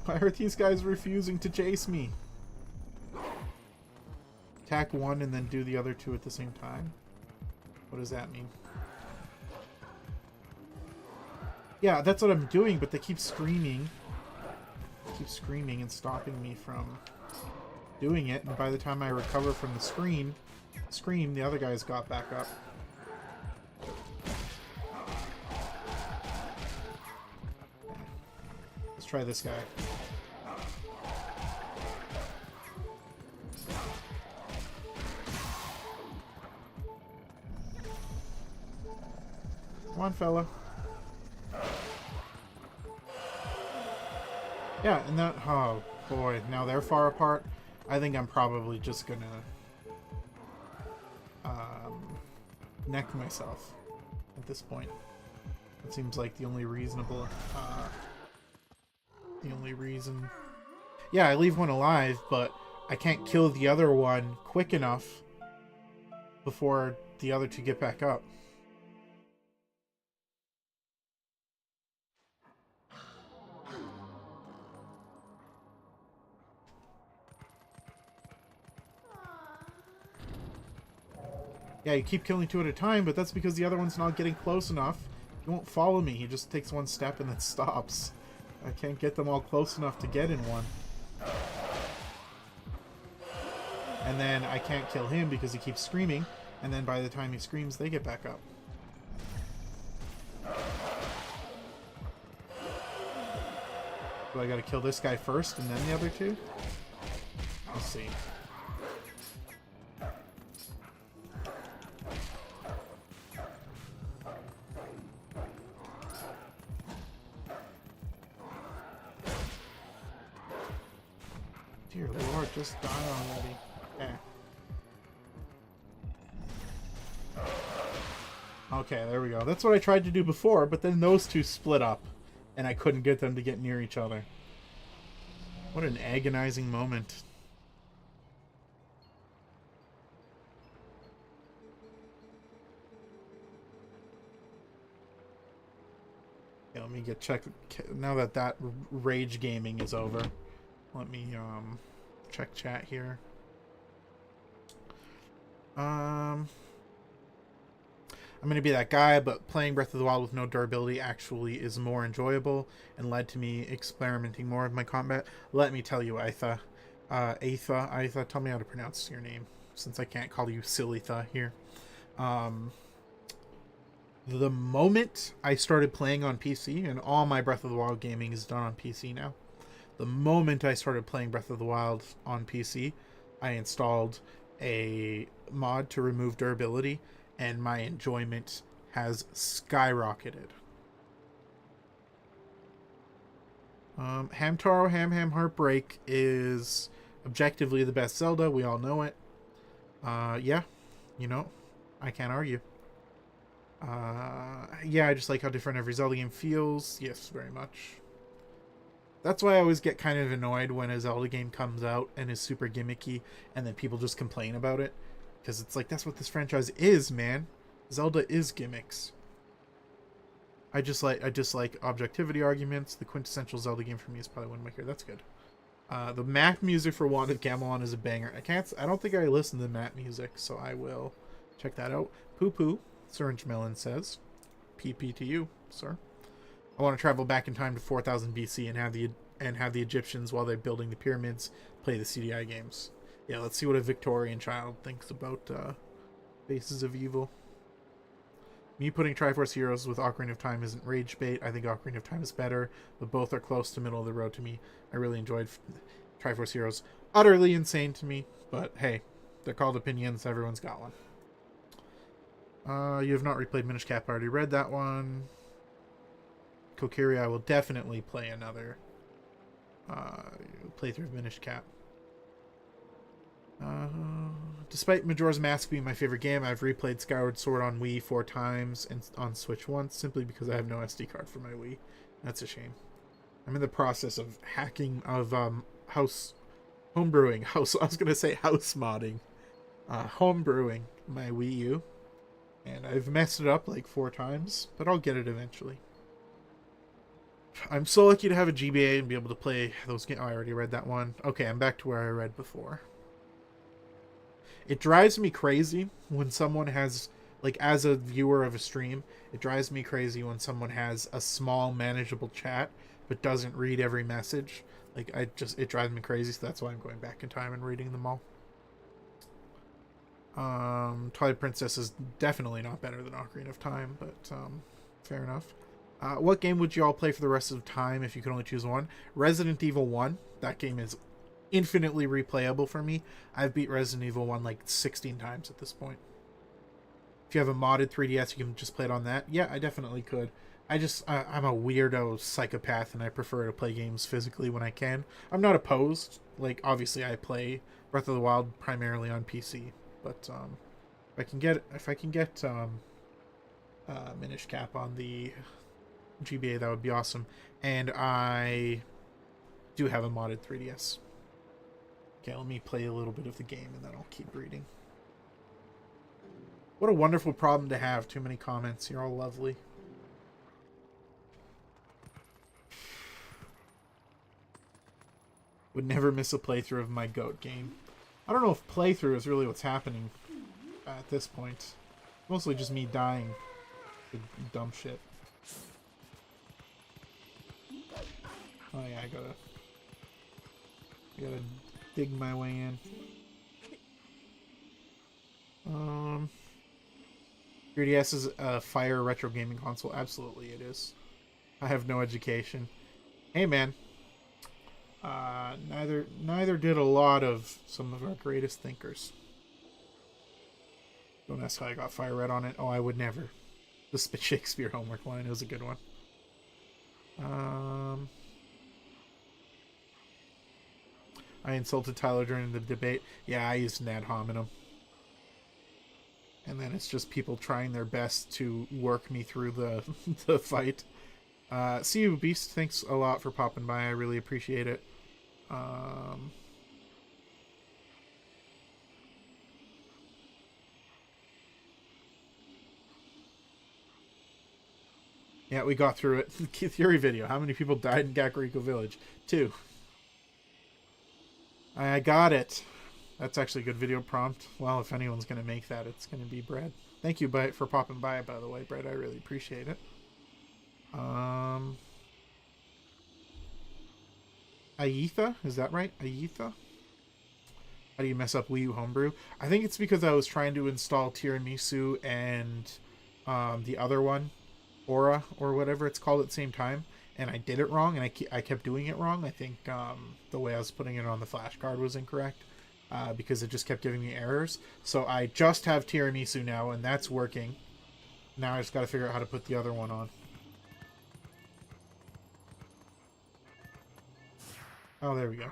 Why are these guys refusing to chase me? Attack one and then do the other two at the same time? What does that mean? Yeah, that's what I'm doing, but they keep screaming. They keep screaming and stopping me from doing it, and by the time I recover from the scream, the other guys got back up. Let's try this guy. Come on, fella. Yeah, and that... Oh, boy. Now they're far apart. I think I'm probably just gonna... neck myself at this point. It seems like the only reasonable... the only reason... Yeah, I leave one alive, but I can't kill the other one quick enough before the other two get back up. Yeah, you keep killing two at a time, but that's because the other one's not getting close enough. He won't follow me. He just takes one step and then stops. I can't get them all close enough to get in one. And then I can't kill him because he keeps screaming, and then by the time he screams, they get back up. Do I gotta kill this guy first and then the other two? Let's see. Dear Lord, just die already. Okay, there we go. That's what I tried to do before, but then those two split up, and I couldn't get them to get near each other. What an agonizing moment. Yeah, let me get check. Now that that rage gaming is over, let me check chat here. I'm going to be that guy, but playing Breath of the Wild with no durability actually is more enjoyable and led to me experimenting more with my combat. Let me tell you, Aitha. Aitha, tell me how to pronounce your name, since I can't call you Silitha here. The moment I started playing on PC, and all my Breath of the Wild gaming is done on PC now. The moment I started playing Breath of the Wild on PC, I installed a mod to remove durability, and my enjoyment has skyrocketed. Hamtaro Ham Heartbreak is objectively the best Zelda. We all know it. Yeah, you know, I can't argue. Yeah, I just like how different every Zelda game feels. Yes, very much. That's why I always get kind of annoyed when a Zelda game comes out and is super gimmicky and then people just complain about it. Because it's like, that's what this franchise is, man. Zelda is gimmicks. I just like objectivity arguments. The quintessential Zelda game for me is probably Wind Waker. That's good. The map music for Wand of Gamelon is a banger. I don't think I listened to the map music, so I will check that out. Poo Poo, Syringe Melon says. PP to you, sir. I want to travel back in time to 4000 BC and have the Egyptians, while they're building the pyramids, play the CDI games. Yeah, let's see what a Victorian child thinks about Faces of Evil. Me putting Triforce Heroes with Ocarina of Time isn't rage bait. I think Ocarina of Time is better, but both are close to middle of the road to me. I really enjoyed Triforce Heroes. Utterly insane to me, but hey, they're called opinions. Everyone's got one. You have not replayed Minish Cap. I already read that one. Kokiri, I will definitely play another playthrough of Minish Cap. Despite Majora's Mask being my favorite game, I've replayed Skyward Sword on Wii 4 times and on Switch once, simply because I have no SD card for my Wii. That's a shame. I'm in the process of hacking, of homebrewing, I was gonna say house modding, homebrewing my Wii U, and I've messed it up like 4 times, but I'll get it eventually. I'm so lucky to have a GBA and be able to play those games. Oh, I already read that one. Okay, I'm back to where I read before. It drives me crazy when someone has, like, as a viewer of a stream, it drives me crazy when someone has a small, manageable chat but doesn't read every message. Like, it drives me crazy, so that's why I'm going back in time and reading them all. Twilight Princess is definitely not better than Ocarina of Time, but fair enough. What game would you all play for the rest of time if you could only choose one? Resident Evil 1. That game is infinitely replayable for me. I've beat Resident Evil 1 like 16 times at this point. If you have a modded 3DS, you can just play it on that. Yeah, I definitely could. I'm a weirdo psychopath, and I prefer to play games physically when I can. I'm not opposed. Like, obviously, I play Breath of the Wild primarily on PC, but if I can get Minish Cap on the GBA, that would be awesome. And I do have a modded 3DS. Okay, let me play a little bit of the game and then I'll keep reading. What a wonderful problem to have. Too many comments. You're all lovely. Would never miss a playthrough of my GOAT game. I don't know if playthrough is really what's happening at this point. Mostly just me dying to dumb shit. Oh yeah, I gotta dig my way in. 3DS is a fire retro gaming console. Absolutely it is. I have no education. Hey man. Neither did a lot of some of our greatest thinkers. Don't ask how I got fire red on it. Oh, I would never. The Shakespeare homework line was a good one. I insulted Tyler during the debate. Yeah, I used ad hominem. And then it's just people trying their best to work me through the the fight. See you, Beast. Thanks a lot for popping by. I really appreciate it. Yeah, we got through it. Theory video. How many people died in Kakariko Village? 2. I got it. That's actually a good video prompt. Well, if anyone's going to make that, it's going to be Brad. Thank you for popping by the way, Brad. I really appreciate it. Aetha? Is that right? Aetha? How do you mess up Wii U Homebrew? I think it's because I was trying to install Tiramisu and the other one, Aura, or whatever it's called at the same time. And I did it wrong, and I kept doing it wrong. I think the way I was putting it on the flash card was incorrect. Because it just kept giving me errors. So I just have Tiramisu now, and that's working. Now I just got to figure out how to put the other one on. Oh, there we go.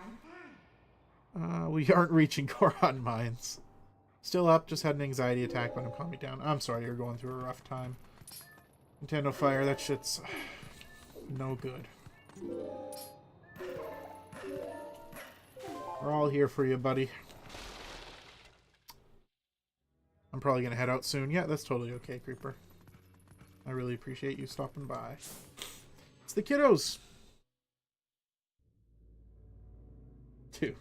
We aren't reaching Goron Mines. Still up, just had an anxiety attack, but I'm calming down. I'm sorry you're going through a rough time. Nintendo Fire, that shit's no good. We're all here for you, buddy. I'm probably going to head out soon. Yeah, that's totally okay, Creeper. I really appreciate you stopping by. It's the kiddos! 2.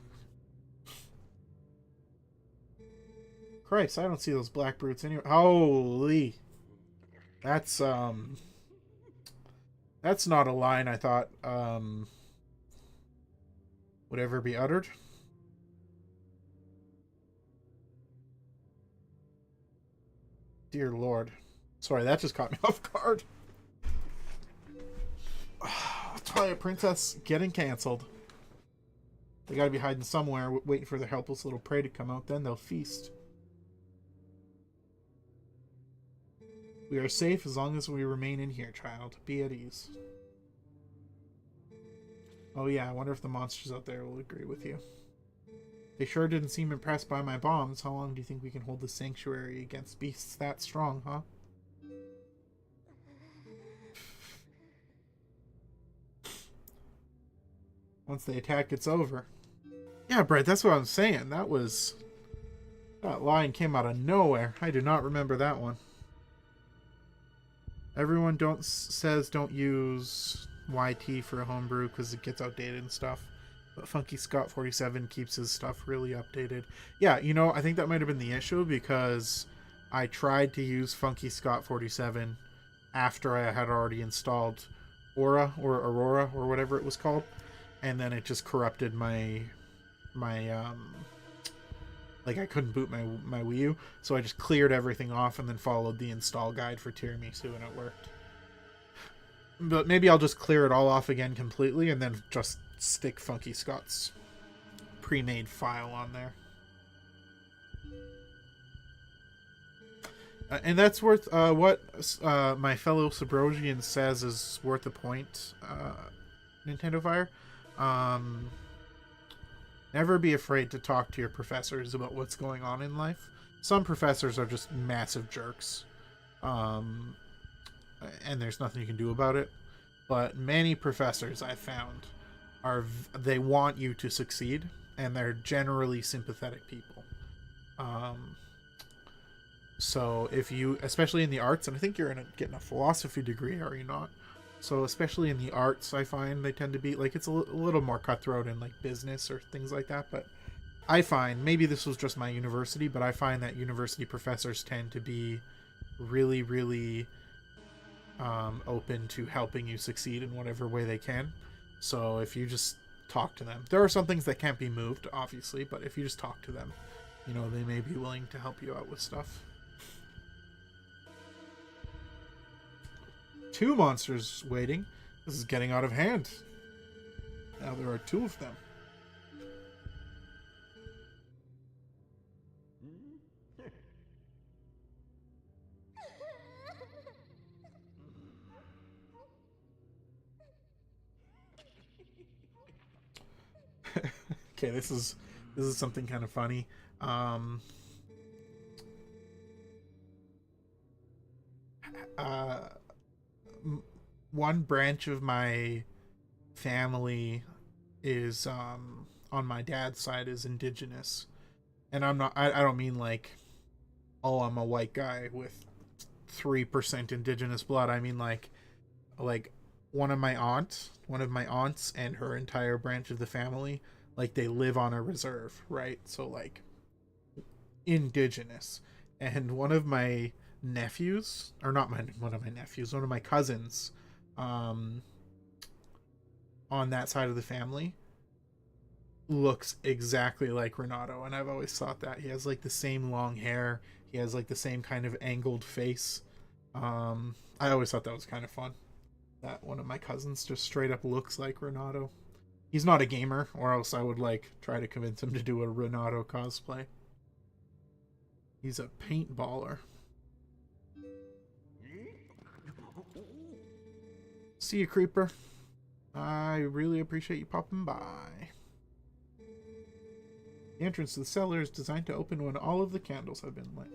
Christ, I don't see those black brutes anywhere. Holy! That's not a line I thought, would ever be uttered. Dear Lord. Sorry, that just caught me off guard. Twilight Princess getting cancelled. They gotta be hiding somewhere, waiting for their helpless little prey to come out. Then they'll feast. We are safe as long as we remain in here, child. Be at ease. Oh yeah, I wonder if the monsters out there will agree with you. They sure didn't seem impressed by my bombs. How long do you think we can hold the sanctuary against beasts that strong, huh? Once they attack, it's over. Yeah, Brett, that's what I'm saying. That line came out of nowhere. I do not remember that one. Everyone says don't use YT for a homebrew because it gets outdated and stuff. But Funky Scott 47 keeps his stuff really updated. Yeah, you know, I think that might have been the issue because I tried to use Funky Scott 47 after I had already installed Aura or Aurora or whatever it was called, and then it just corrupted my like I couldn't boot my Wii U, so I just cleared everything off and then followed the install guide for Tiramisu and it worked. But maybe I'll just clear it all off again completely and then just stick Funky Scott's pre-made file on there. And that's worth what my fellow Subrosian says is worth a point, Nintendo Fire. Never be afraid to talk to your professors about what's going on in life. Some professors are just massive jerks. And there's nothing you can do about it. But many professors I've found they want you to succeed, and they're generally sympathetic people. So if you, especially in the arts, and I think you're getting a philosophy degree, are you not? So especially in the arts, I find they tend to be like, it's a little more cutthroat in like business or things like that. But I find, maybe this was just my university, but I find that university professors tend to be really, really open to helping you succeed in whatever way they can. So if you just talk to them, there are some things that can't be moved, obviously, but if you just talk to them, you know, they may be willing to help you out with stuff. 2 monsters waiting. This is getting out of hand. Now there are 2 of them. Okay, this is something kind of funny. One branch of my family is on my dad's side is indigenous, and I don't mean like, oh, I'm a white guy with 3% indigenous blood. I mean like one of my aunts and her entire branch of the family, like they live on a reserve, right? So like indigenous. And one of my nephews, or not one of my nephews, one of my cousins, on that side of the family looks exactly like Renato, and I've always thought that he has like the same long hair, he has like the same kind of angled face. I always thought that was kind of fun, that one of my cousins just straight up looks like Renato. He's not a gamer, or else I would like try to convince him to do a Renato cosplay. He's a paintballer. See you, creeper. I really appreciate you popping by. The entrance to the cellar is designed to open when all of the candles have been lit.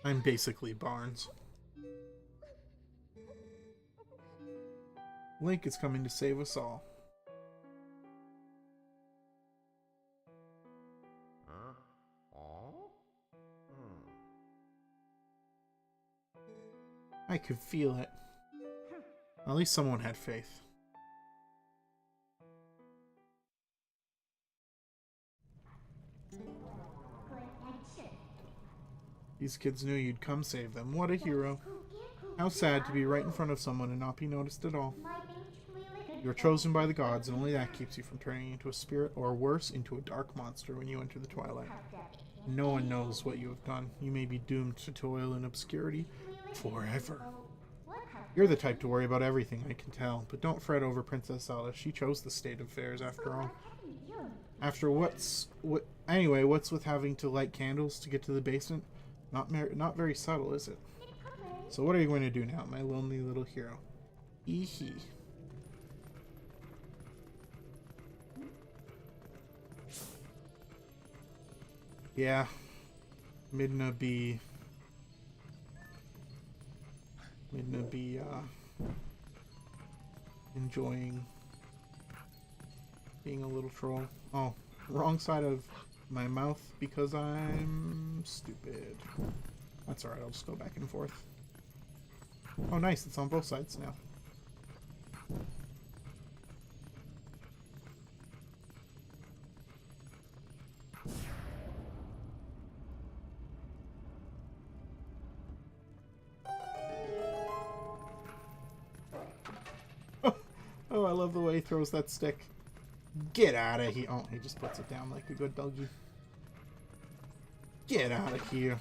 I'm basically Barnes. Link is coming to save us all. I could feel it. At least someone had faith. These kids knew you'd come save them. What a hero. How sad to be right in front of someone and not be noticed at all. You're chosen by the gods, and only that keeps you from turning into a spirit, or worse, into a dark monster when you enter the twilight. No one knows what you have done. You may be doomed to toil in obscurity forever. You're the type to worry about everything, I can tell, but don't fret over Princess Zelda. She chose the state of affairs after all. Anyway, what's with having to light candles to get to the basement? Not very subtle, is it? So what are you going to do now, my lonely little hero? Hee. Yeah. Midna be enjoying being a little troll. Oh, wrong side of my mouth because I'm stupid. That's alright, I'll just go back and forth. Oh nice, it's on both sides now. Oh, I love the way he throws that stick. Get out of here. Oh, he just puts it down like a good doggy. Get out of here.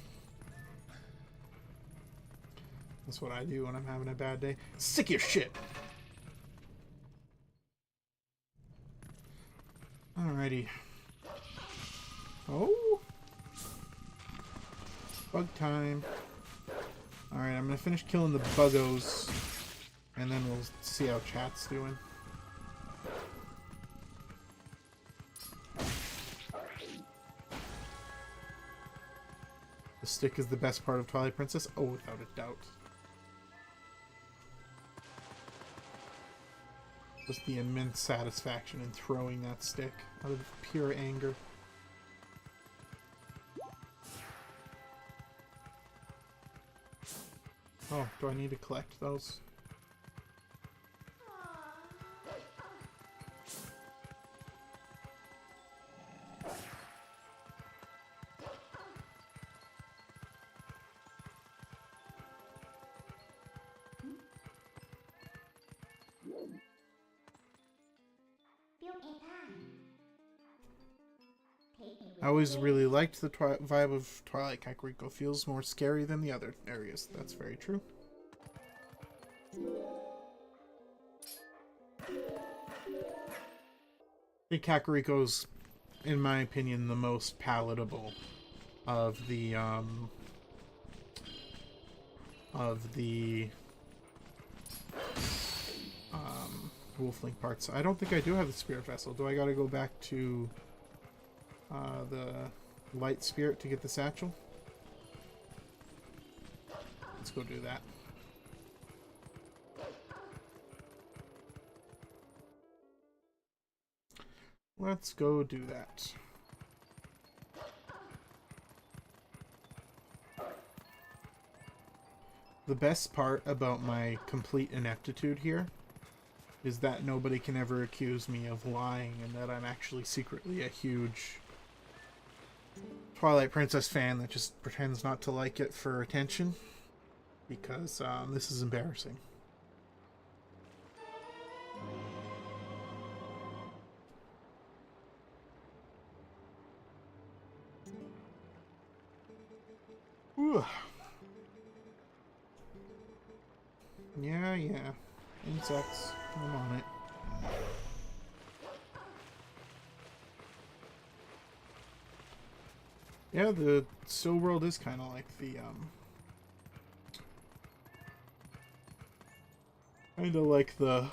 That's what I do when I'm having a bad day. Sick your shit. Alrighty. Oh. Bug time. Alright, I'm gonna finish killing the buggos. And then we'll see how chat's doing. The stick is the best part of Twilight Princess? Oh, without a doubt. Just the immense satisfaction in throwing that stick out of pure anger. Oh, do I need to collect those? I always really liked the vibe of Twilight Kakariko. Feels more scary than the other areas. That's very true. I think Kakariko's, in my opinion, the most palatable of the Wolflink parts. I don't think I do have the Spirit Vessel. Do I gotta go back to the Light Spirit to get the satchel? Let's go do that. Let's go do that. The best part about my complete ineptitude here is that nobody can ever accuse me of lying and that I'm actually secretly a huge Twilight Princess fan that just pretends not to like it for attention, because this is embarrassing. Whew. Yeah. Insects. I'm on it. Yeah, the Still World is kind of like the, kind of like the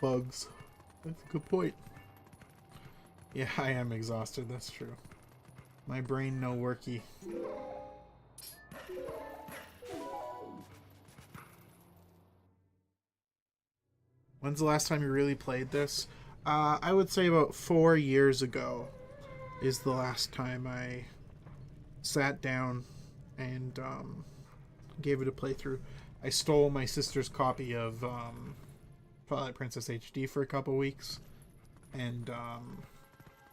bugs. That's a good point. Yeah, I am exhausted, that's true. My brain no worky. When's the last time you really played this? I would say about 4 years ago is the last time I sat down and gave it a playthrough. I stole my sister's copy of Twilight Princess HD for a couple weeks and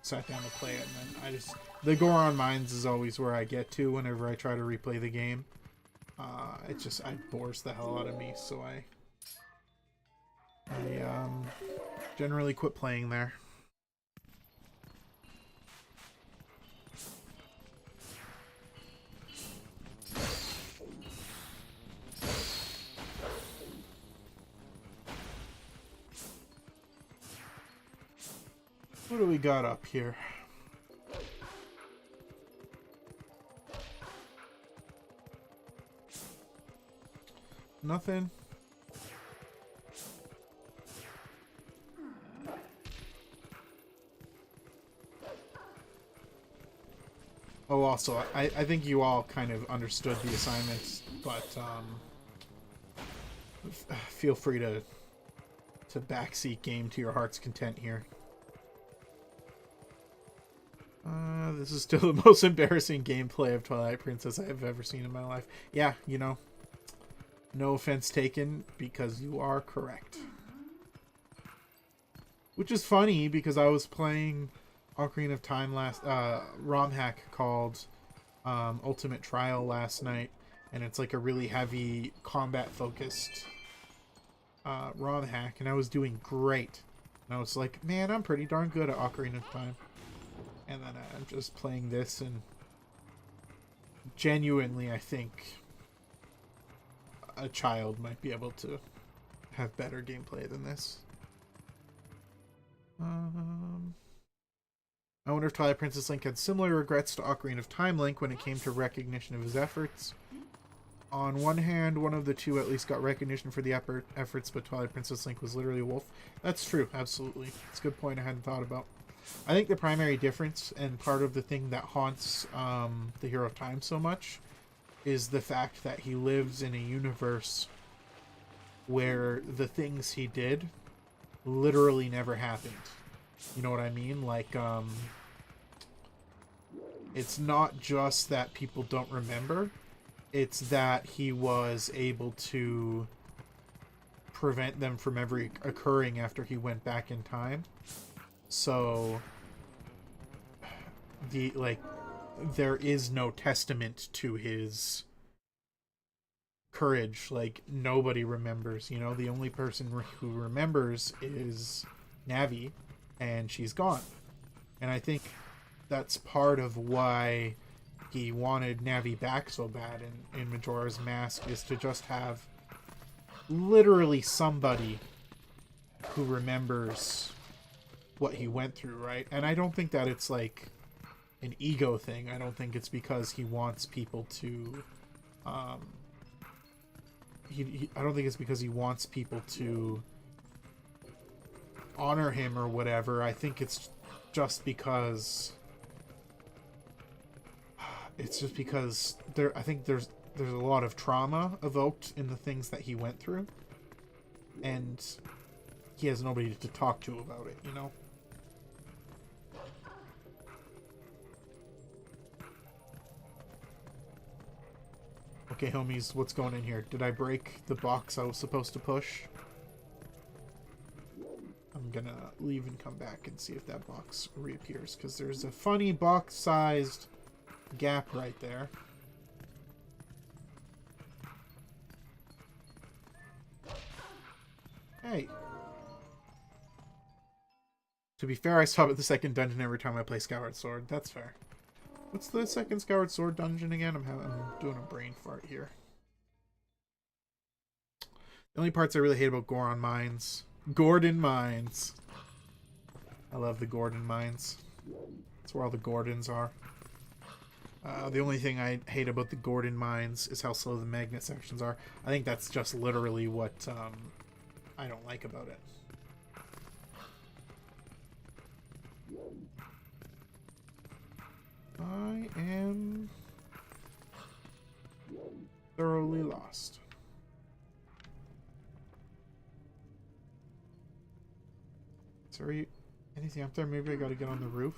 sat down to play it, and then The Goron Mines is always where I get to whenever I try to replay the game. It bores the hell out of me, so I generally quit playing there. What do we got up here? Nothing. Oh, also, I think you all kind of understood the assignments, but feel free to backseat game to your heart's content here. This is still the most embarrassing gameplay of Twilight Princess I have ever seen in my life. Yeah, you know, no offense taken, because you are correct. Which is funny, because I was playing Ocarina of Time ROM hack called Ultimate Trial last night, and it's like a really heavy combat-focused ROM hack, and I was doing great. And I was like, man, I'm pretty darn good at Ocarina of Time. And then I'm just playing this, and genuinely, I think a child might be able to have better gameplay than this. I wonder if Twilight Princess Link had similar regrets to Ocarina of Time Link when it came to recognition of his efforts. On one hand, one of the two at least got recognition for the efforts, but Twilight Princess Link was literally a wolf. That's true, absolutely. It's a good point I hadn't thought about. I think the primary difference, and part of the thing that haunts the Hero of Time so much, is the fact that he lives in a universe where the things he did literally never happened. You know what I mean? Like, it's not just that people don't remember, it's that he was able to prevent them from ever occurring after he went back in time. So, there is no testament to his courage. Like, nobody remembers, you know? The only person who remembers is Navi, and she's gone. And I think that's part of why he wanted Navi back so bad in Majora's Mask, is to just have literally somebody who remembers what he went through, right? And I don't think that it's like an ego thing. I don't think it's because he wants people to I don't think it's because he wants people to honor him or whatever. I think it's just because I think there's a lot of trauma evoked in the things that he went through, and he has nobody to talk to about it, you know? Okay, homies, what's going in here? Did I break the box I was supposed to push? I'm gonna leave and come back and see if that box reappears, because there's a funny box-sized gap right there. Hey. To be fair, I stop at the second dungeon every time I play Skyward Sword. That's fair. What's the second Skyward Sword dungeon again? I'm doing a brain fart here. The only parts I really hate about Gordon Mines. I love the Gordon Mines. That's where all the Gordons are. The only thing I hate about the Gordon Mines is how slow the magnet sections are. I think that's just literally what I don't like about it. I am thoroughly lost. Is there anything up there? Maybe I gotta get on the roof.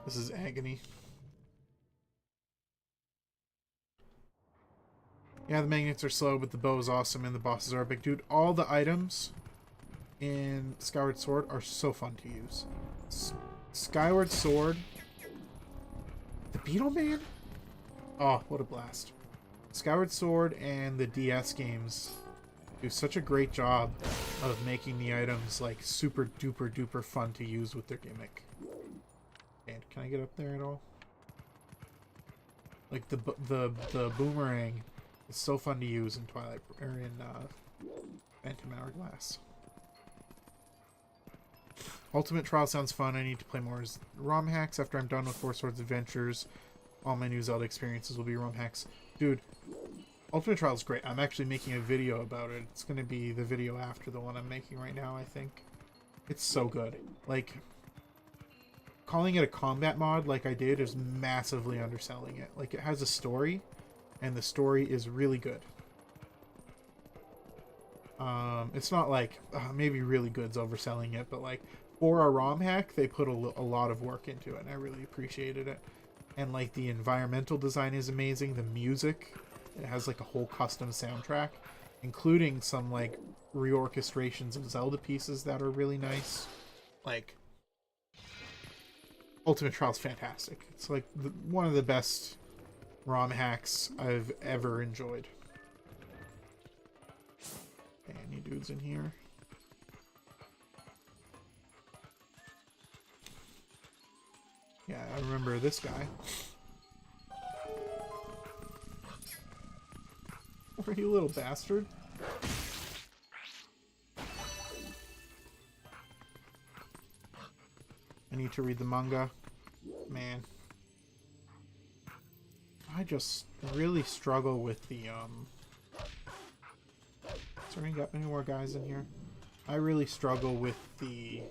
This is agony. Yeah, the magnets are slow, but the bow is awesome, and the bosses are big. Dude, all the items in Skyward Sword are so fun to use. Skyward Sword, the Beetle Man? Oh, what a blast. Skyward Sword and the DS games do such a great job of making the items like super duper duper fun to use with their gimmick. And can I get up there at all? Like the boomerang is so fun to use in Twilight or in Phantom Hourglass. Ultimate Trial sounds fun. I need to play more ROM hacks after I'm done with Four Swords Adventures. All my new Zelda experiences will be ROM hacks. Dude, Ultimate Trial is great. I'm actually making a video about it. It's going to be the video after the one I'm making right now, I think. It's so good. Like, calling it a combat mod like I did is massively underselling it. Like, it has a story, and the story is really good. It's not like, maybe really good's overselling it, but like, for a ROM hack, they put a lot of work into it, and I really appreciated it. And like, the environmental design is amazing. The music, it has like a whole custom soundtrack, including some like reorchestrations of Zelda pieces that are really nice. Like, Ultimate Trial's fantastic. It's like one of the best ROM hacks I've ever enjoyed. Okay, any dudes in here? Yeah, I remember this guy. Where you little bastard? I need to read the manga. Man. I just really struggle with the, Sorry, got any more guys in here? I really struggle with the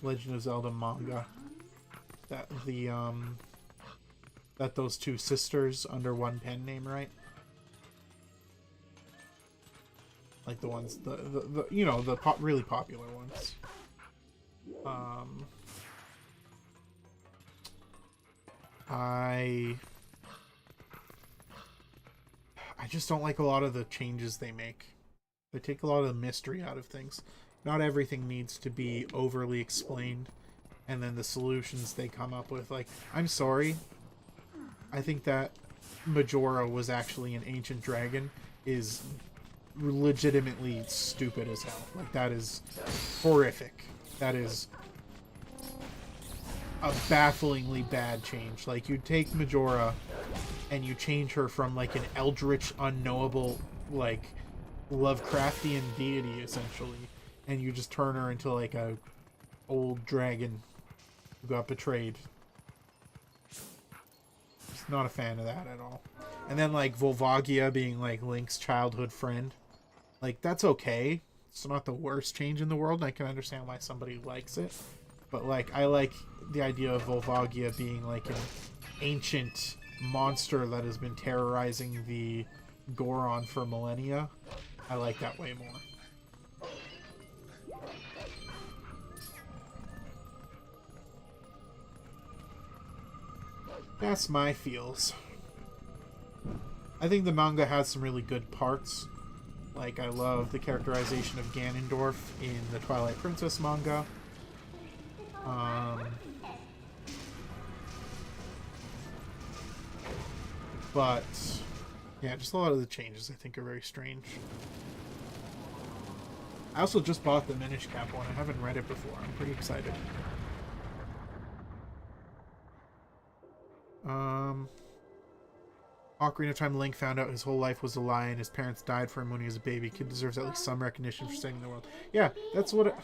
Legend of Zelda manga. That that those two sisters under one pen name, right? Like the ones, the you know, the really popular ones. I just don't like a lot of the changes they make. They take a lot of the mystery out of things. Not everything needs to be overly explained. And then the solutions they come up with, like, I'm sorry, I think that Majora was actually an ancient dragon is legitimately stupid as hell. Like, that is horrific. That is a bafflingly bad change. Like, you take Majora and you change her from, like, an eldritch, unknowable, like, Lovecraftian deity, essentially, and you just turn her into, like, a old dragon who got betrayed. Just not a fan of that at all. And then, like, Volvagia being, like, Link's childhood friend. Like, that's okay. It's not the worst change in the world, and I can understand why somebody likes it. But, like, I like the idea of Volvagia being, like, an ancient monster that has been terrorizing the Goron for millennia. I like that way more. That's my feels. I think the manga has some really good parts. Like, I love the characterization of Ganondorf in the Twilight Princess manga. But, yeah, just a lot of the changes I think are very strange. I also just bought the Minish Cap one. I haven't read it before. I'm pretty excited. Ocarina of Time, Link found out his whole life was a lie and his parents died for him when he was a baby. Kid deserves at least some recognition for saving the world. Yeah, that's what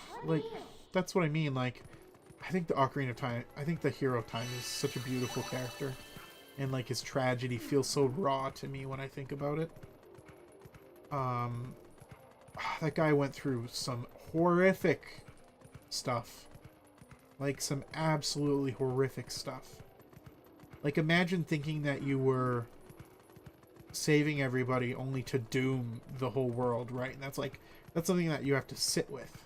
that's what I mean. Like, I think the Ocarina of Time, I think the Hero Time is such a beautiful character. And, like, his tragedy feels so raw to me when I think about it. That guy went through some horrific stuff. Like, some absolutely horrific stuff. Like, imagine thinking that you were saving everybody only to doom the whole world, right? And that's something that you have to sit with.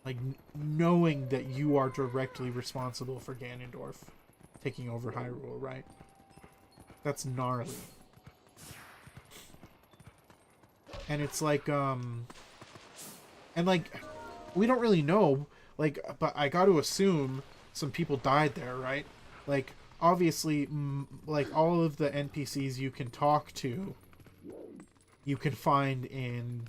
Like, knowing that you are directly responsible for Ganondorf taking over Hyrule, right? That's gnarly. And it's like, and like, we don't really know, like, but I got to assume some people died there, right? Like, obviously, like, all of the NPCs you can talk to, you can find in,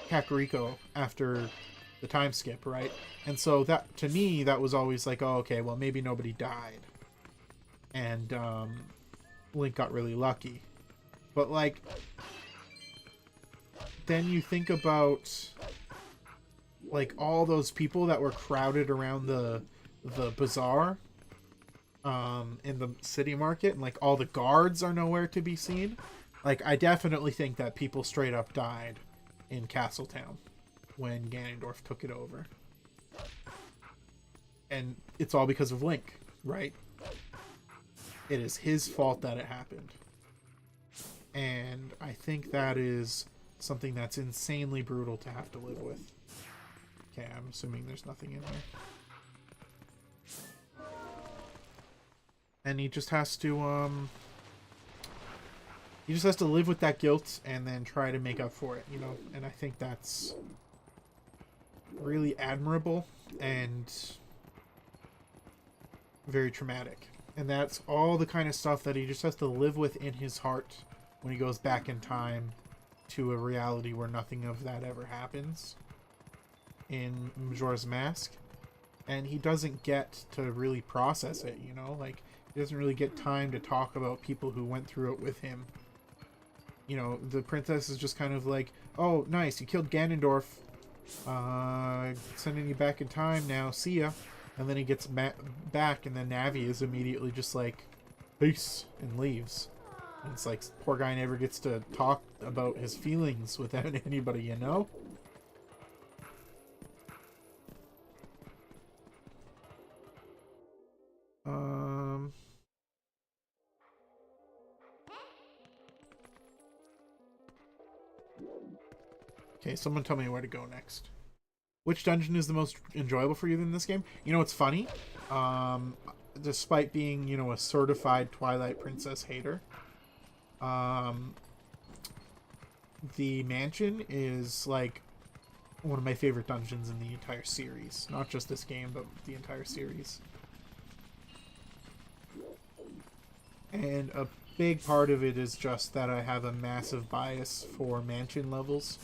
Kakariko after the time skip, right? And so that, to me, that was always like, oh, okay, well, maybe nobody died. And, Link got really lucky. But, like, then you think about, like, all those people that were crowded around the bazaar, in the city market, and, like, all the guards are nowhere to be seen. Like, I definitely think that people straight up died in Castletown when Ganondorf took it over. And it's all because of Link, right? It is his fault that it happened. And I think that is something that's insanely brutal to have to live with. Okay, I'm assuming there's nothing in there. And he just has to, he just has to live with that guilt and then try to make up for it, you know? And I think that's really admirable and very traumatic. And that's all the kind of stuff that he just has to live with in his heart when he goes back in time to a reality where nothing of that ever happens in Majora's Mask. And he doesn't get to really process it, you know? Like, he doesn't really get time to talk about people who went through it with him. You know, the princess is just kind of like, oh, nice, you killed Ganondorf. Sending you back in time now, see ya. And then he gets back, and then Navi is immediately just like, peace, and leaves. And it's like, poor guy never gets to talk about his feelings without anybody, you know? Okay, someone tell me where to go next. Which dungeon is the most enjoyable for you in this game? You know, it's funny. Despite being, you know, a certified Twilight Princess hater, the mansion is, like, one of my favorite dungeons in the entire series. Not just this game, but the entire series. And a big part of it is just that I have a massive bias for mansion levels.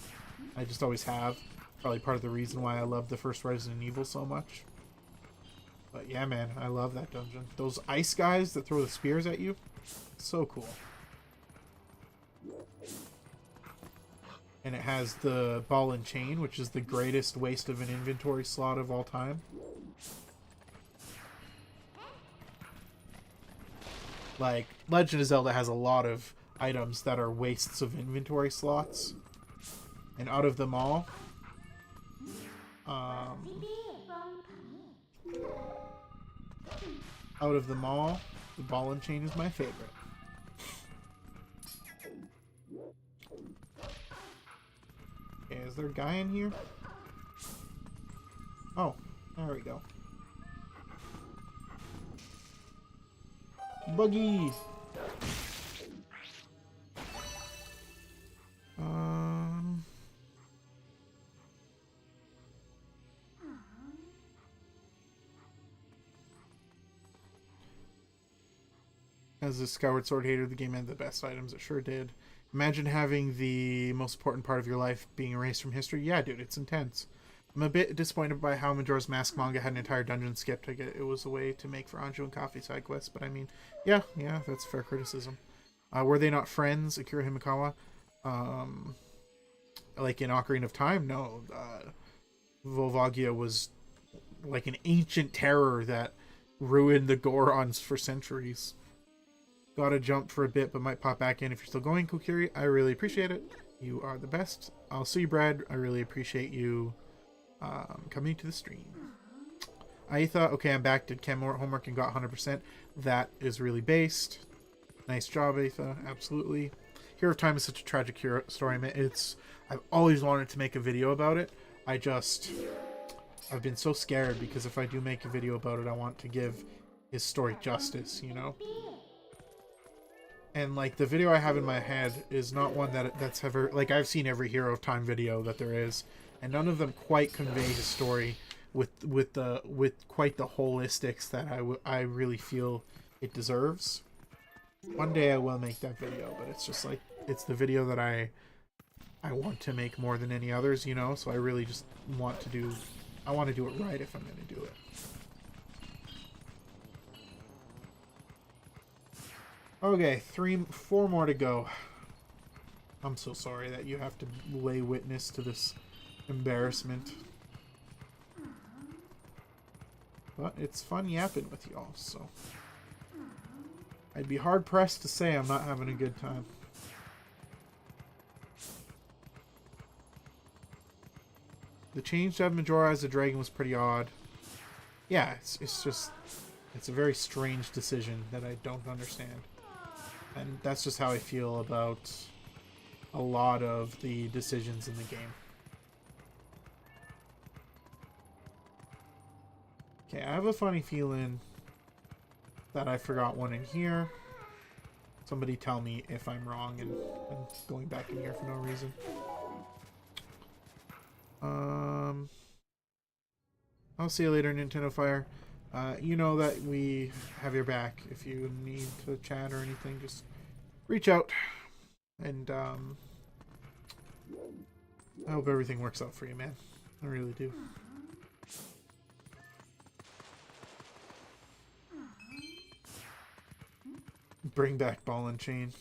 I just always have. Probably part of the reason why I love the first Resident Evil so much. But yeah, man, I love that dungeon. Those ice guys that throw the spears at you, so cool. And it has the ball and chain, which is the greatest waste of an inventory slot of all time. Like, Legend of Zelda has a lot of items that are wastes of inventory slots. And out of them all, the ball and chain is my favorite. Okay, is there a guy in here? Oh, there we go. Buggy! As a Skyward Sword hater, the game had the best items. It sure did. Imagine having the most important part of your life being erased from history. Yeah, dude, it's intense. I'm a bit disappointed by how Majora's Mask manga had an entire dungeon skipped. I get it was a way to make for Anju and Coffee side quests, but I mean, yeah, that's fair criticism. Were they not friends, Akira Himikawa? Like in Ocarina of Time? No. Volvagia was like an ancient terror that ruined the Gorons for centuries. Gotta jump for a bit, but might pop back in if you're still going, Kokiri. I really appreciate it. You are the best. I'll see you, Brad. I really appreciate you coming to the stream. Aitha, okay, I'm back. Did chem homework and got 100%. That is really based. Nice job, Aitha. Absolutely. Hero of Time is such a tragic hero story. I've always wanted to make a video about it. I've been so scared because if I do make a video about it, I want to give his story justice, you know? And like the video I have in my head is not one that's ever like I've seen every Hero of Time video that there is, and none of them quite convey his story with quite the holistics that I really feel it deserves. One day I will make that video, but it's just like it's the video that I want to make more than any others, you know. So I really just want to do I want to do it right if I'm going to do it. Okay, 4 more to go. I'm so sorry that you have to lay witness to this embarrassment. But it's fun yapping with y'all, so... I'd be hard-pressed to say I'm not having a good time. The change to have Majora as a dragon was pretty odd. Yeah, it's just... It's a very strange decision that I don't understand. And that's just how I feel about a lot of the decisions in the game. Okay, I have a funny feeling that I forgot one in here. Somebody tell me if I'm wrong and going back in here for no reason. I'll see you later, Nintendo Fire. You know that we have your back. If you need to chat or anything, just reach out. And I hope everything works out for you, man. I really do. Bring back Ball and Chain.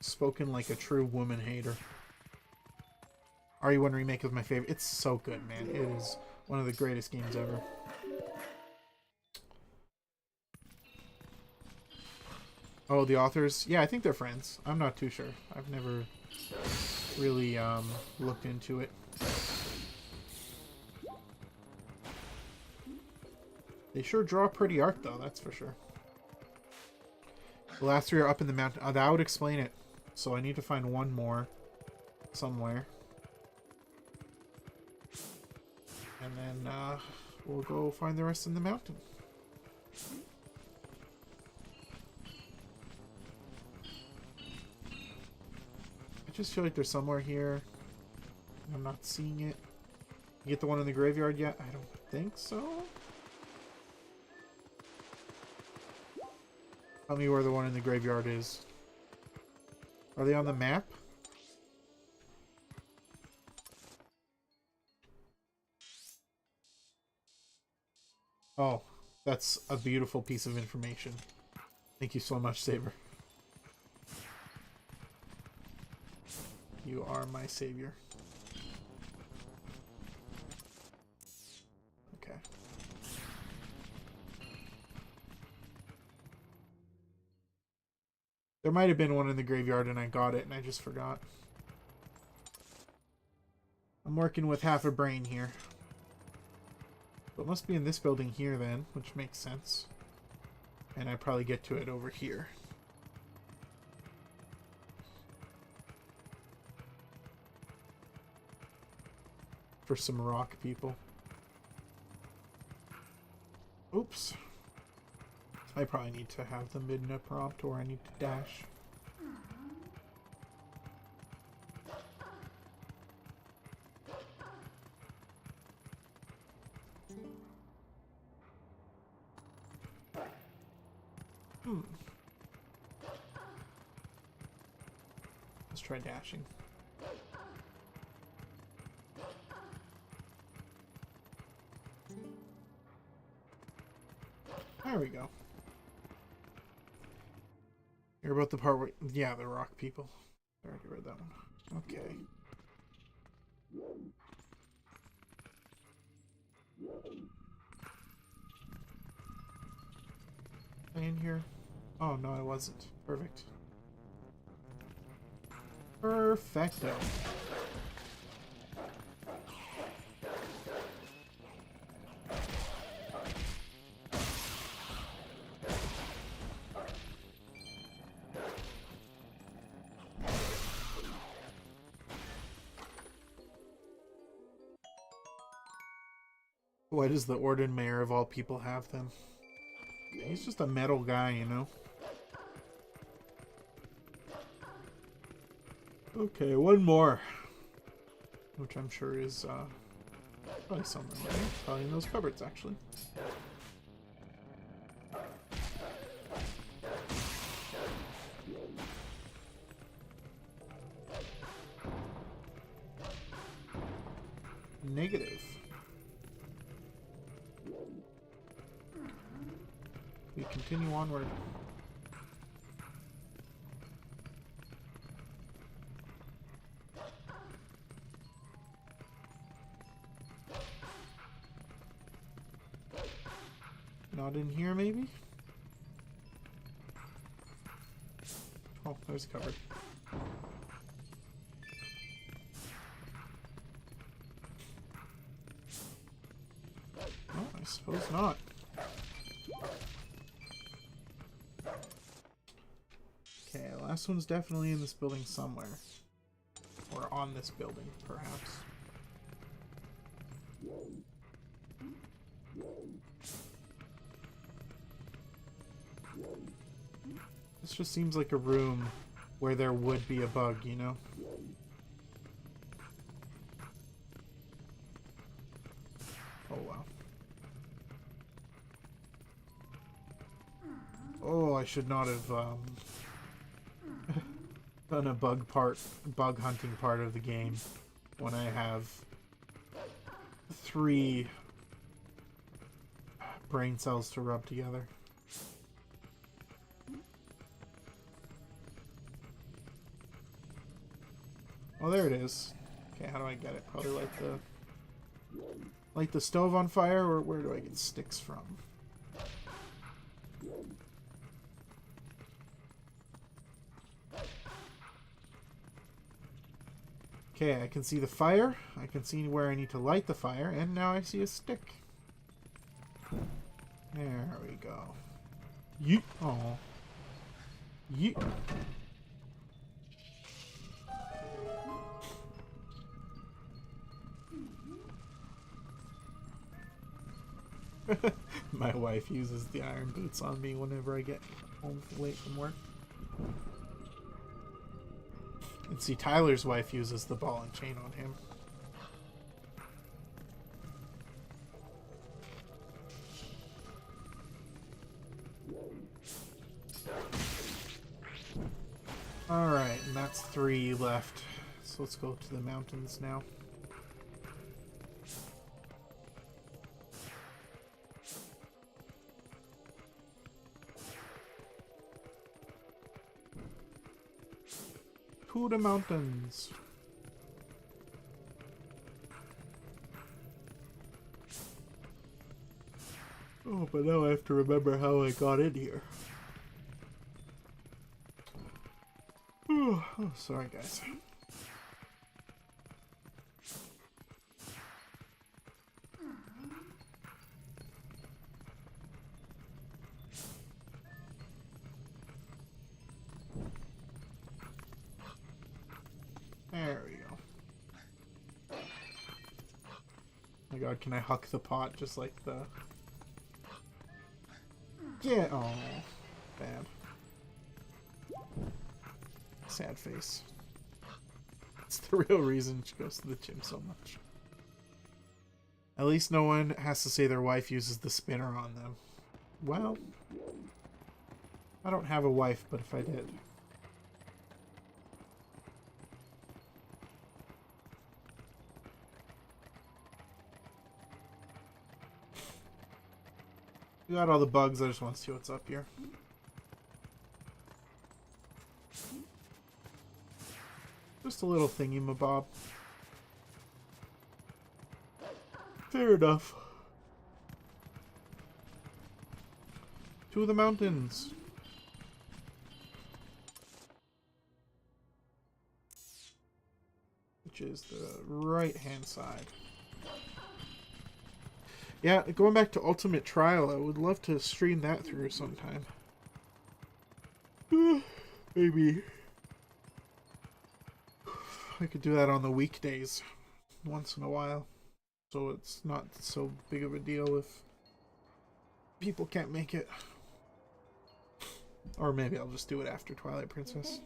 Spoken like a true woman hater. RE1 Remake is my favorite. It's so good, man. It is one of the greatest games ever. Oh, the authors? Yeah, I think they're friends. I'm not too sure. I've never really looked into it. They sure draw pretty art, though, that's for sure. The last 3 are up in the mountain. That would explain it. So I need to find one more somewhere. And then we'll go find the rest in the mountain. I just feel like there's somewhere here. I'm not seeing it. You get the one in the graveyard yet? I don't think so. Tell me where the one in the graveyard is. Are they on the map? Oh, that's a beautiful piece of information. Thank you so much, Saber. You are my savior. Okay. There might have been one in the graveyard and I got it and I just forgot. I'm working with half a brain here. But it must be in this building here then, which makes sense. And I probably get to it over here. For some rock people. Oops. I probably need to have the Midna prompt or I need to dash. Let's try dashing. There we go. You're about the part where... Yeah, the rock people. I already read that one. Okay. Am I in here? Oh, no, I wasn't. Perfect. Perfecto. Why does the Orden Mayor of all people have them? He's just a metal guy, you know? Okay, one more. Which I'm sure is probably somewhere, right? Probably in those cupboards, actually. Negative. We continue onward. Not in here, maybe? Oh, there's a cupboard. Oh, I suppose not. Okay, last one's definitely in this building somewhere. Or on this building, perhaps. This just seems like a room where there would be a bug, you know? Oh, wow. Oh, I should not have done a bug hunting part of the game when I have 3 brain cells to rub together. Oh, there it is. Okay, how do I get it? Probably light the stove on fire, or where do I get sticks from? Okay, I can see the fire. I can see where I need to light the fire, and now I see a stick. There we go. Yeet. Oh. Yeet. My wife uses the iron boots on me whenever I get home late from work. And see, Tyler's wife uses the ball and chain on him. Alright, and that's 3 left. So let's go to the mountains now. To the mountains. Oh, but now I have to remember how I got in here. Oh, sorry guys. There we go. Oh my god, can I huck the pot just like the... Yeah, oh, bad. Sad face. That's the real reason she goes to the gym so much. At least no one has to say their wife uses the spinner on them. Well, I don't have a wife, but if I did... We got all the bugs, I just want to see what's up here. Just a little thingy-mabob. Fair enough. To the mountains. Which is the right-hand side. Yeah, going back to Ultimate Trial, I would love to stream that through sometime. Maybe I could do that on the weekdays once in a while, so it's not so big of a deal if people can't make it. Or maybe I'll just do it after Twilight Princess.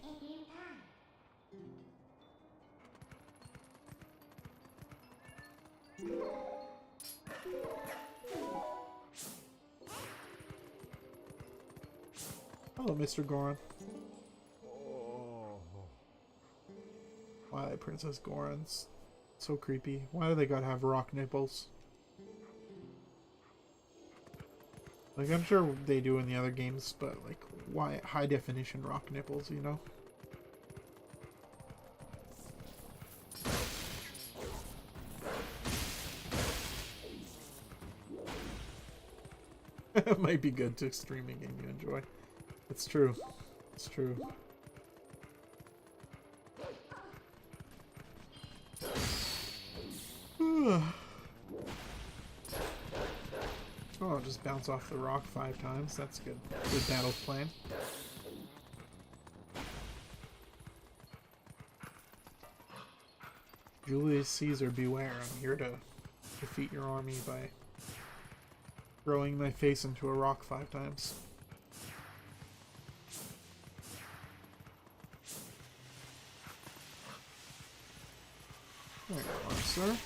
Hello, Mr. Goron. Twilight Princess Gorons. So creepy. Why do they gotta have rock nipples? Like, I'm sure they do in the other games, but, like, why high definition rock nipples, you know? It might be good to stream a game you enjoy. It's true. It's true. Oh, I'll just bounce off the rock 5 times. That's good. Good battle plan. Julius Caesar, beware. I'm here to defeat your army by throwing my face into a rock 5 times. There you are, sir.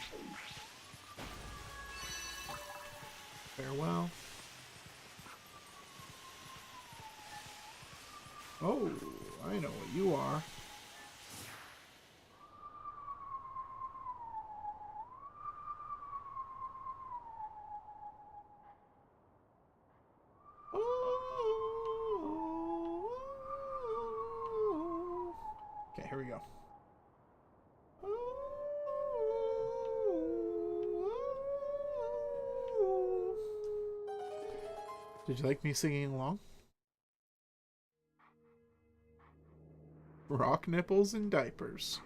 Farewell. Oh, I know what you are. Okay, here we go. Did you like me singing along? Rock nipples and diapers.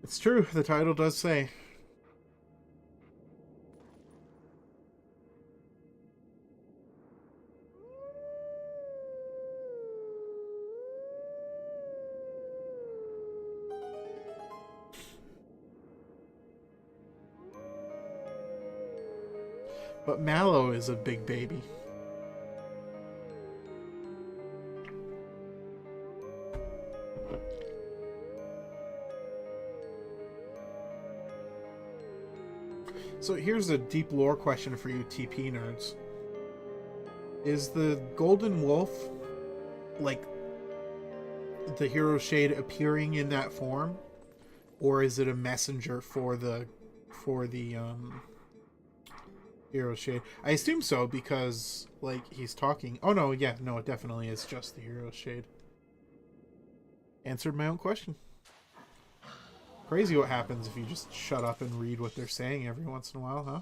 It's true, the title does say. But Mallow is a big baby. So here's a deep lore question for you TP nerds. Is the Golden Wolf, like, the Hero Shade appearing in that form? Or is it a messenger for the Hero Shade? I assume so, because, like, he's talking... Oh, no, yeah, no, it definitely is just the Hero Shade. Answered my own question. Crazy what happens if you just shut up and read what they're saying every once in a while, huh?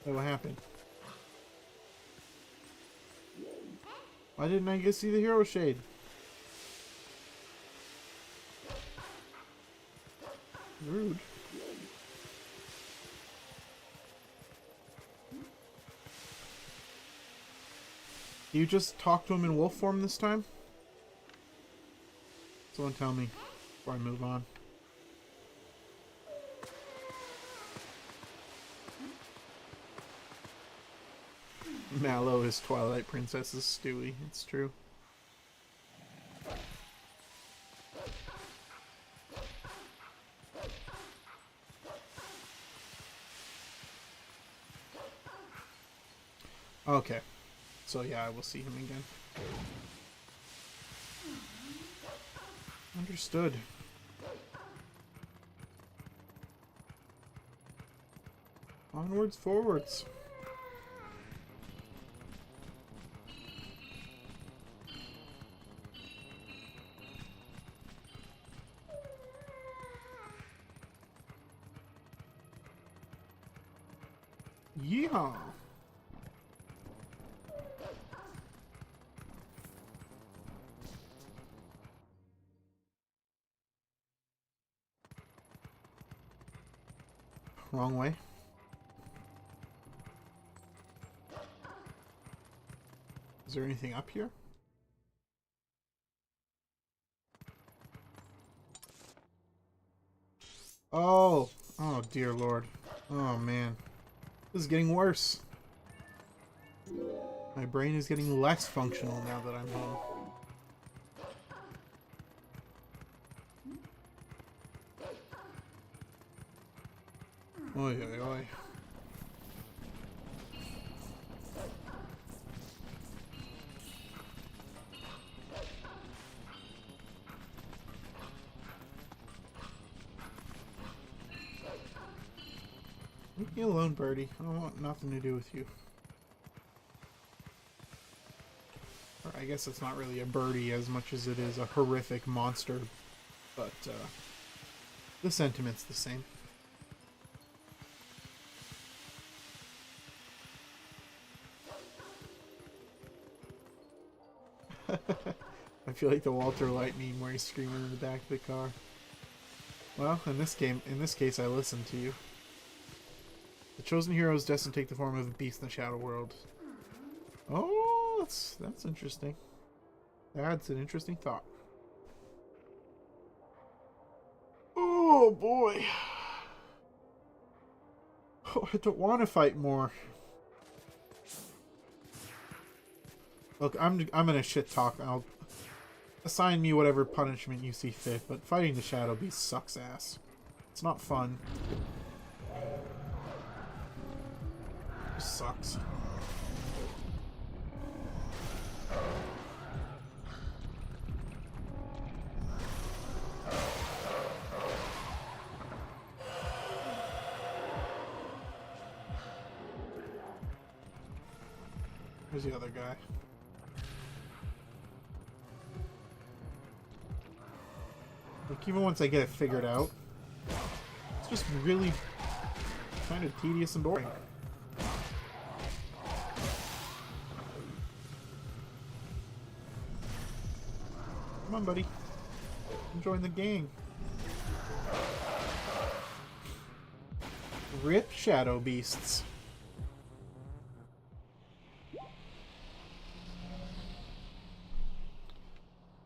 Hey, what happened? Why didn't I get to see the Hero Shade? Rude. You just talk to him in wolf form this time? Someone tell me before I move on. Mallow is Twilight Princess's Stewie. It's true. Okay. So yeah, I will see him again. Understood. Onwards, forwards. Yeehaw! Wrong way. Is there anything up here? Oh, Oh, dear Lord. Oh, man. This is getting worse. My brain is getting less functional now that I'm home. Oi, oi, oi. Leave me alone, birdie. I don't want nothing to do with you. Or I guess it's not really a birdie as much as it is a horrific monster, but the sentiment's the same. I feel like the Walter Light meme where he's screaming in the back of the car. Well, in this case, I listened to you. The chosen hero is destined to take the form of a beast in the Shadow World. Oh, that's interesting. That's an interesting thought. Oh boy. Oh, I don't want to fight more. Look, I'm gonna shit talk. I'll assign me whatever punishment you see fit, but fighting the Shadow Beast sucks ass. It's not fun. It just sucks. Where's the other guy? Like, even once I get it figured out, it's just really kind of tedious and boring. Come on, buddy. Join the gang. Rip Shadow Beasts.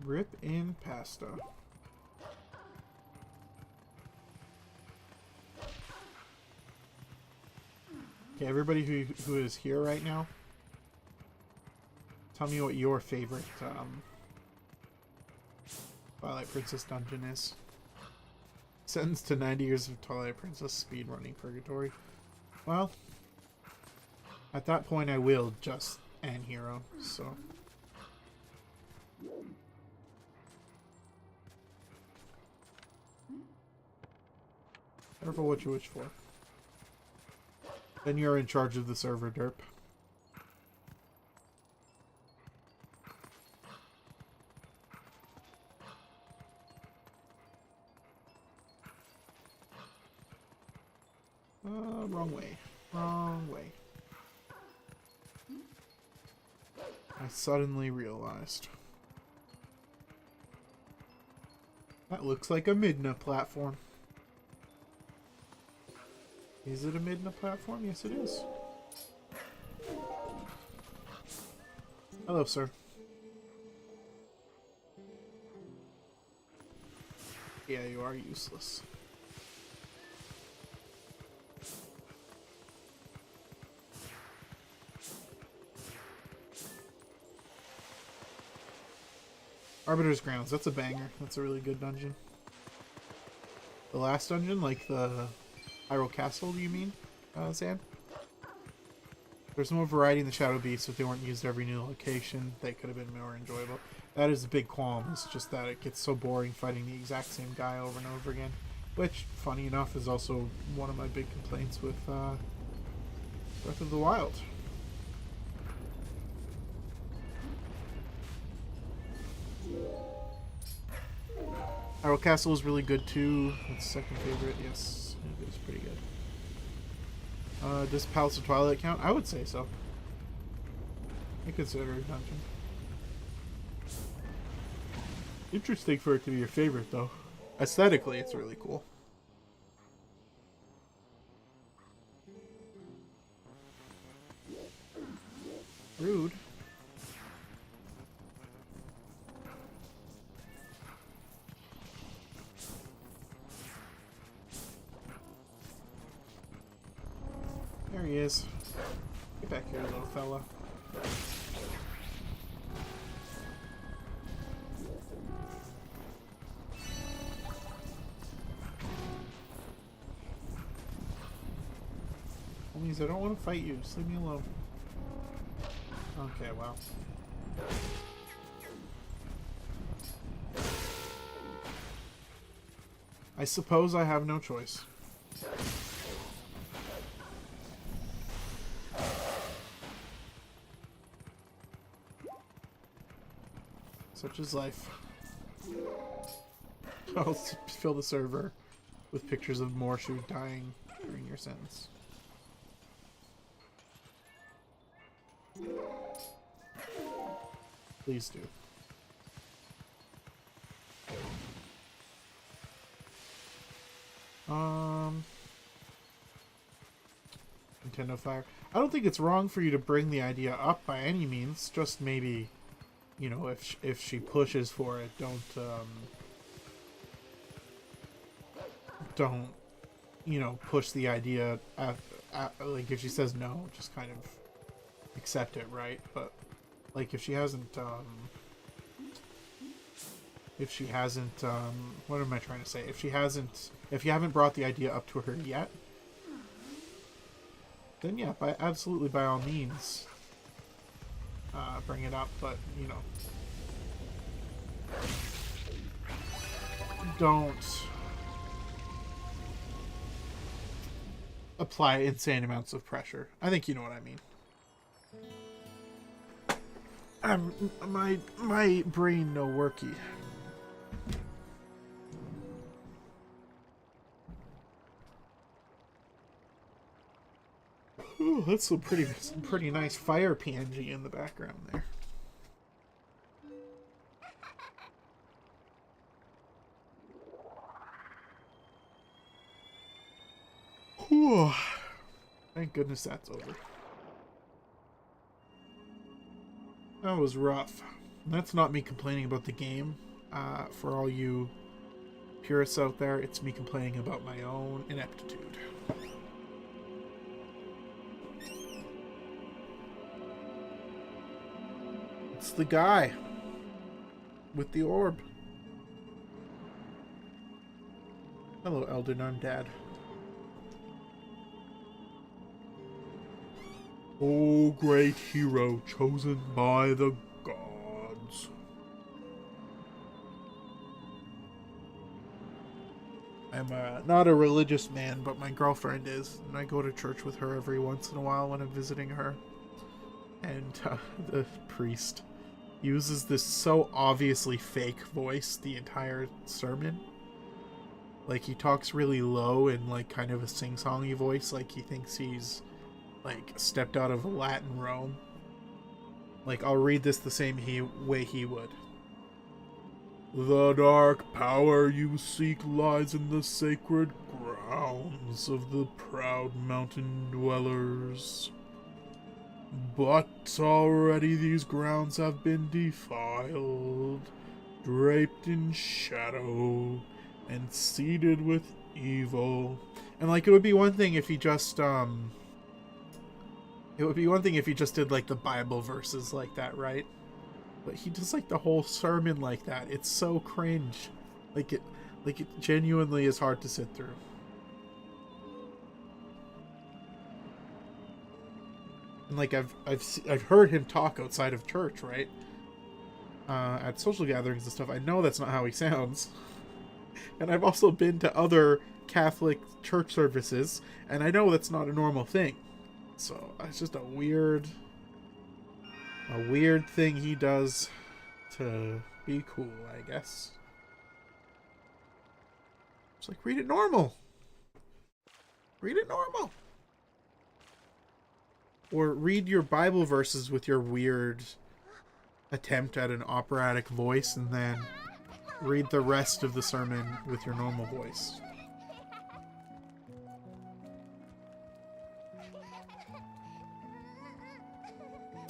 Rip in pasta. Okay, everybody who is here right now, tell me what your favorite Twilight Princess dungeon is. Sentenced to 90 years of Twilight Princess speedrunning purgatory. Well, at that point I will just end hero, so... Careful what you wish for. Then you're in charge of the server, derp. Wrong way. Wrong way. I suddenly realized. That looks like a Midna platform. Is it a Midna platform? Yes, it is. Hello, sir. Yeah, you are useless. Arbiter's Grounds, that's a banger. That's a really good dungeon. The last dungeon, like the Hyrule Castle, do you mean, Zan? There's more variety in the Shadow Beasts. If they weren't used every new location, they could have been more enjoyable. That is a big qualm. It's just that it gets so boring fighting the exact same guy over and over again. Which, funny enough, is also one of my big complaints with Breath of the Wild. Hyrule Castle is really good too. That's second favorite. Yes, it is pretty good. Does Palace of Twilight count? I would say so. I consider it a dungeon. Interesting for it to be your favorite, though. Aesthetically, it's really cool. Rude. There he is. Get back here, little fella. Homies, I don't want to fight you. Just leave me alone. Okay, well. I suppose I have no choice. Such is life. I'll fill the server with pictures of Morshu dying during your sentence. Please do. Nintendo Fire. I don't think it's wrong for you to bring the idea up by any means. Just maybe, you know, if she pushes for it, don't, you know, push the idea like if she says no, just kind of accept it, right? But like if she hasn't what am I trying to say? If you haven't brought the idea up to her yet, then yeah, absolutely by all means bring it up, but you know, don't apply insane amounts of pressure. I think you know what I mean. My brain no worky. Ooh, that's some pretty nice fire PNG in the background there. Whew. Thank goodness that's over. That was rough. That's not me complaining about the game. For all you purists out there, it's me complaining about my own ineptitude. It's the guy with the orb. Hello, Elden Undead. Oh, great hero, chosen by the gods. I'm not a religious man, but my girlfriend is, and I go to church with her every once in a while when I'm visiting her. And the priest uses this so obviously fake voice the entire sermon. Like, he talks really low in, like, kind of a sing-songy voice, like he thinks he's like stepped out of Latin Rome. Like, I'll read this the same way he would. The dark power you seek lies in the sacred grounds of the proud mountain dwellers. But already these grounds have been defiled, draped in shadow, and seeded with evil. And like, it would be one thing if he just did, like, the Bible verses like that, right? But he does, like, the whole sermon like that. It's so cringe. Like, it genuinely is hard to sit through. And, like, I've heard him talk outside of church, right? At social gatherings and stuff. I know that's not how he sounds. And I've also been to other Catholic church services, and I know that's not a normal thing. So it's just a weird thing he does to be cool, I guess. It's like, read it normal. Read it normal. Or read your Bible verses with your weird attempt at an operatic voice, and then read the rest of the sermon with your normal voice.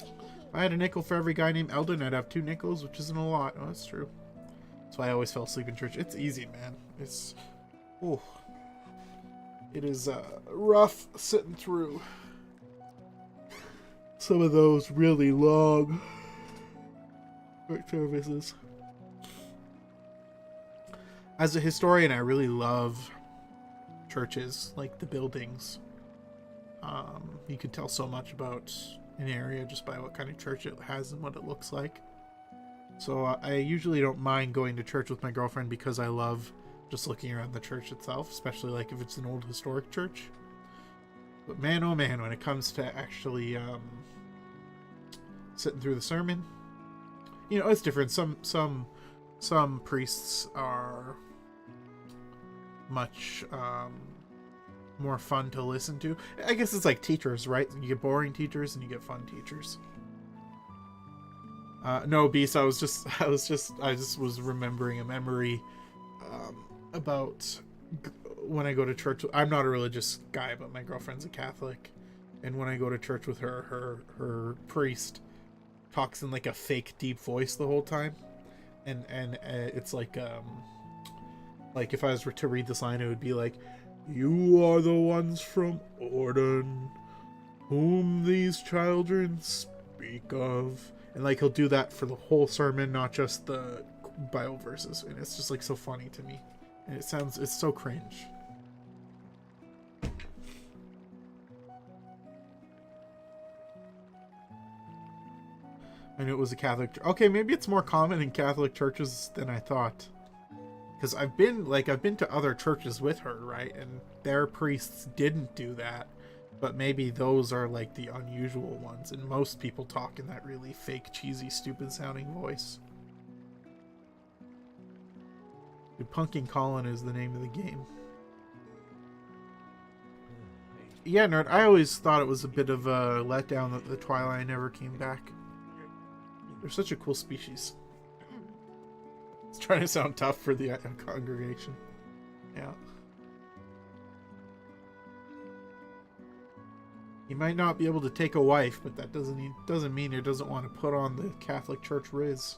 If I had a nickel for every guy named Eldon, I'd have 2 nickels, which isn't a lot. Oh, that's true. That's why I always fell asleep in church. It's easy, man. It is rough sitting through some of those really long church services. As a historian, I really love churches, like the buildings. You can tell so much about an area just by what kind of church it has and what it looks like. So I usually don't mind going to church with my girlfriend because I love just looking around the church itself, especially like if it's an old historic church. But man, oh man, when it comes to actually sitting through the sermon, you know, it's different. Some priests are much more fun to listen to. I guess it's like teachers, right? You get boring teachers and you get fun teachers. No, Beast, I just was remembering a memory about when I go to church. I'm not a religious guy, but my girlfriend's a Catholic, and when I go to church with her, her priest talks in like a fake deep voice the whole time, and it's like if I was to read this line, it would be like, "You are the ones from Orden, whom these children speak of," and like he'll do that for the whole sermon, not just the Bible verses, and it's just like so funny to me, and it's so cringe. I knew it was a Catholic. Okay, maybe it's more common in Catholic churches than I thought. Because I've been to other churches with her, right? And their priests didn't do that. But maybe those are like the unusual ones. And most people talk in that really fake, cheesy, stupid sounding voice. Dude, Punking Colin is the name of the game. Yeah, Nerd, I always thought it was a bit of a letdown that the Twilight never came back. They're such a cool species. It's trying to sound tough for the congregation. Yeah. He might not be able to take a wife, but that doesn't mean he doesn't want to put on the Catholic Church riz.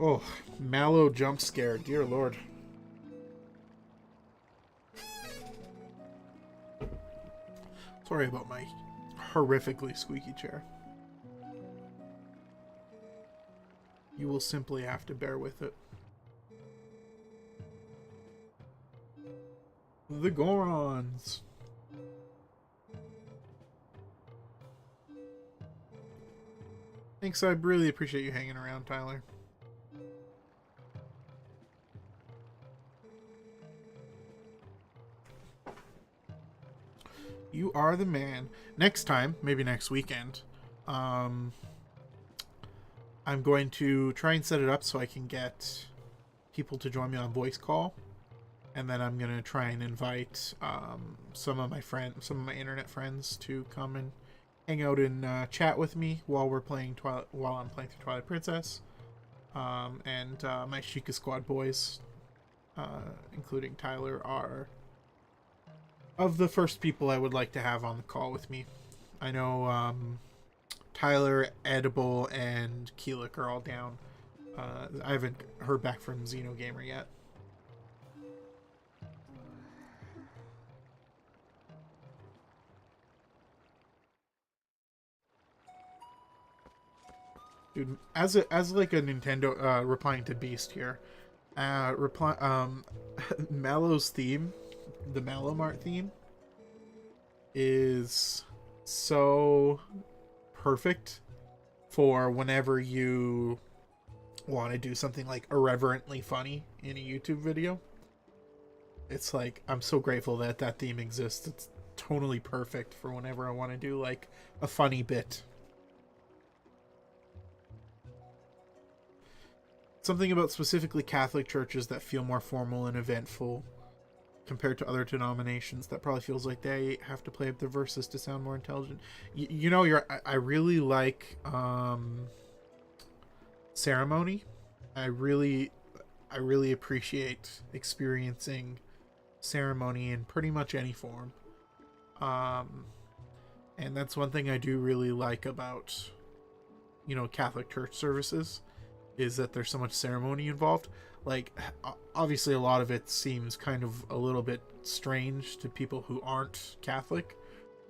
Oh, Mallow jump scare, dear Lord. Sorry about my horrifically squeaky chair. You will simply have to bear with it. The Gorons. Thanks, I really appreciate you hanging around, Tyler. You are the man. Next time, maybe next weekend, I'm going to try and set it up so I can get people to join me on voice call, and then I'm gonna try and invite some of my internet friends to come and hang out and chat with me while I'm playing through Twilight Princess, and my Sheikah Squad boys, including Tyler, are of the first people I would like to have on the call with me. I know Tyler, Edible, and Keelik are all down. I haven't heard back from Xenogamer yet. Dude, as like a Nintendo replying to Beast here, Mallow's theme, the Mallow Mart theme, is so perfect for whenever you want to do something like irreverently funny in a YouTube video. It's like, I'm so grateful that that theme exists. It's totally perfect for whenever I want to do like a funny bit. Something about specifically Catholic churches that feel more formal and eventful compared to other denominations that probably feels like they have to play up their verses to sound more intelligent. You know, I really like ceremony. I really appreciate experiencing ceremony in pretty much any form. And that's one thing I do really like about, you know, Catholic church services, is that there's so much ceremony involved. Like, obviously a lot of it seems kind of a little bit strange to people who aren't Catholic,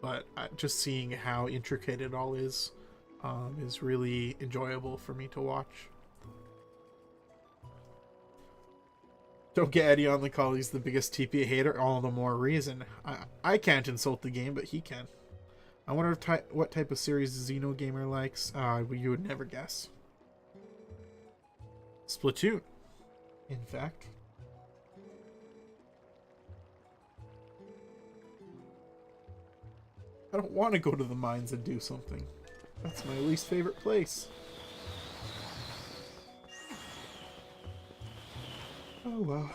but just seeing how intricate it all is really enjoyable for me to watch. Don't get Eddie on the call. He's the biggest TPA hater. All the more reason. I can't insult the game, but he can. I wonder what type of series Xenogamer likes. You would never guess. Splatoon, in fact. I don't want to go to the mines and do something. That's my least favorite place. Oh well.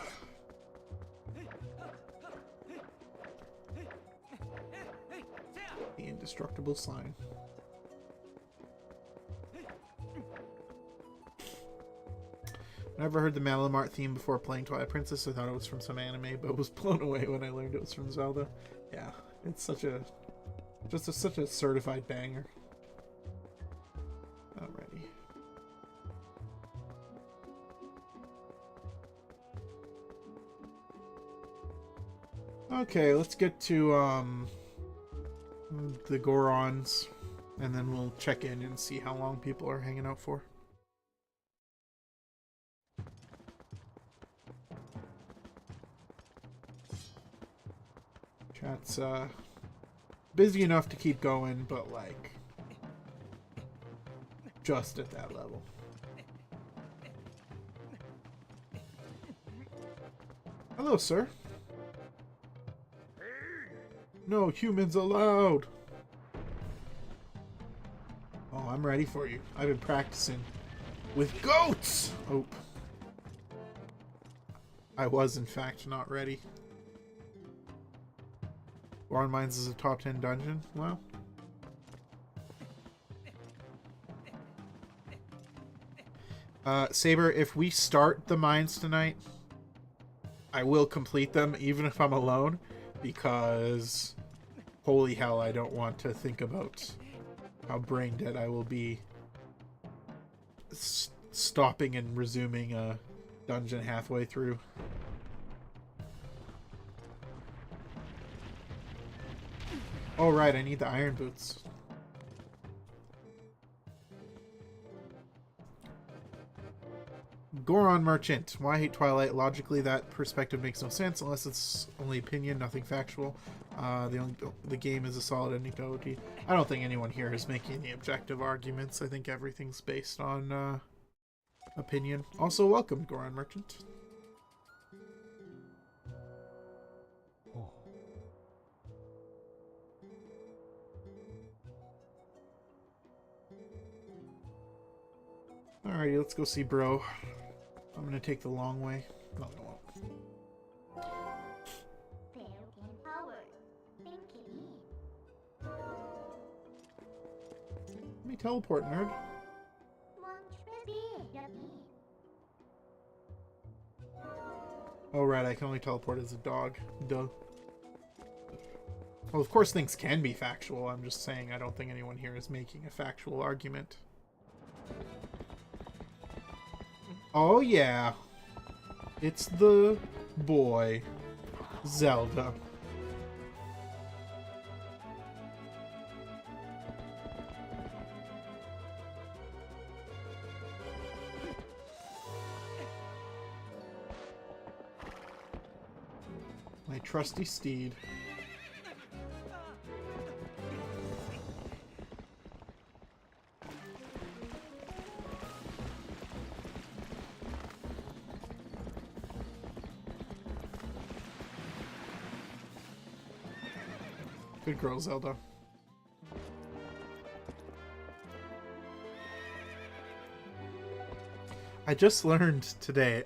The indestructible slime. Never heard the Malamart theme before playing Twilight Princess. I thought it was from some anime, but was blown away when I learned it was from Zelda. Yeah, it's such a such a certified banger. Alrighty. Okay, let's get to the Gorons, and then we'll check in and see how long people are hanging out for. Chat's busy enough to keep going, but like just at that level. Hello, sir. No humans allowed. Oh, I'm ready for you. I've been practicing with goats. Oh, I was in fact not ready. Goron Mines is a top 10 dungeon. Well, Saber, if we start the mines tonight, I will complete them even if I'm alone, because holy hell, I don't want to think about how brain dead I will be stopping and resuming a dungeon halfway through. Oh right, I need the iron boots. Goron Merchant. Why I hate Twilight? Logically, that perspective makes no sense unless it's only opinion, nothing factual. The game is a solid ending to OT. I don't think anyone here is making any objective arguments. I think everything's based on opinion. Also, welcome, Goron Merchant. Alrighty, let's go see bro. I'm gonna take the long way. No, I won't. Let me teleport, nerd. Oh right, I can only teleport as a dog. Duh. Well, of course things can be factual. I'm just saying I don't think anyone here is making a factual argument. Oh yeah, it's the boy, Zelda. My trusty steed. Good girl, Zelda. I just learned today,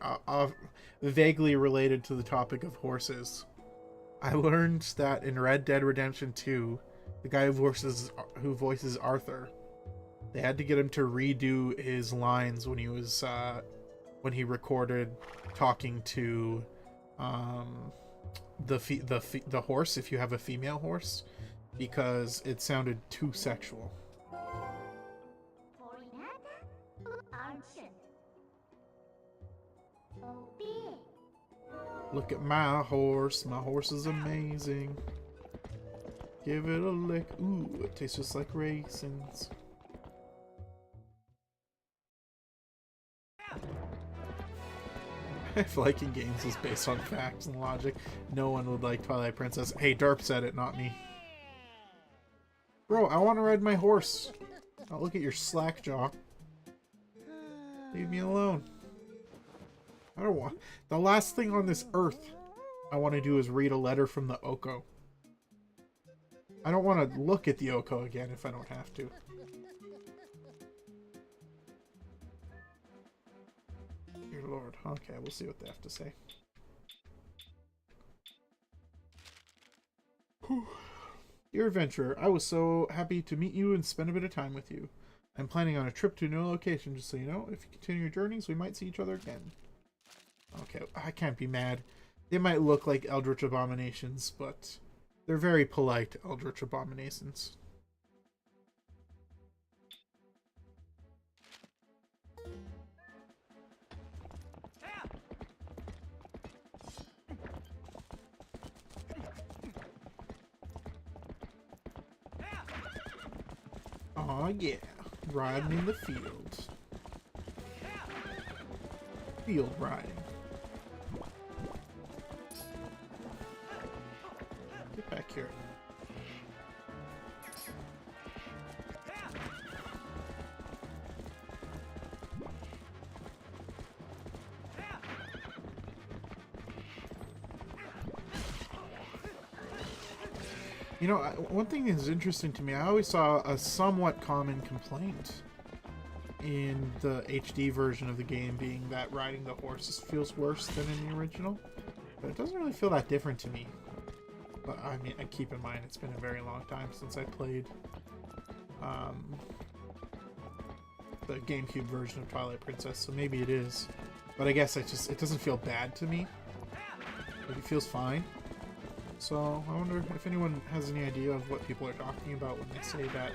vaguely related to the topic of horses, I learned that in Red Dead Redemption 2, the guy who voices Arthur, they had to get him to redo his lines when he was when he recorded talking to the horse, if you have a female horse, because it sounded too sexual. Look at my horse. My horse is amazing. Give it a lick. Ooh, it tastes just like raisins. If liking games was based on facts and logic, no one would like Twilight Princess. Hey, Derp said it, not me. Bro, I want to ride my horse. Oh, look at your slack jaw. Leave me alone. I don't want... The last thing on this earth I want to do is read a letter from the Oko. I don't want to look at the Oko again if I don't have to. Dear Lord. Okay, we'll see what they have to say. Whew. Dear adventurer, I was so happy to meet you and spend a bit of time with you. I'm planning on a trip to a new location, just so you know. If you continue your journeys, we might see each other again. Okay, I can't be mad. They might look like eldritch abominations, but they're very polite eldritch abominations. Aw, yeah. Riding in the field. Field riding. Get back here. You know, one thing that's interesting to me, I always saw a somewhat common complaint in the HD version of the game being that riding the horses feels worse than in the original. But it doesn't really feel that different to me. But I mean, I keep in mind it's been a very long time since I played the GameCube version of Twilight Princess, so maybe it is. But I guess it doesn't feel bad to me. Like, it feels fine. So I wonder if anyone has any idea of what people are talking about when they say that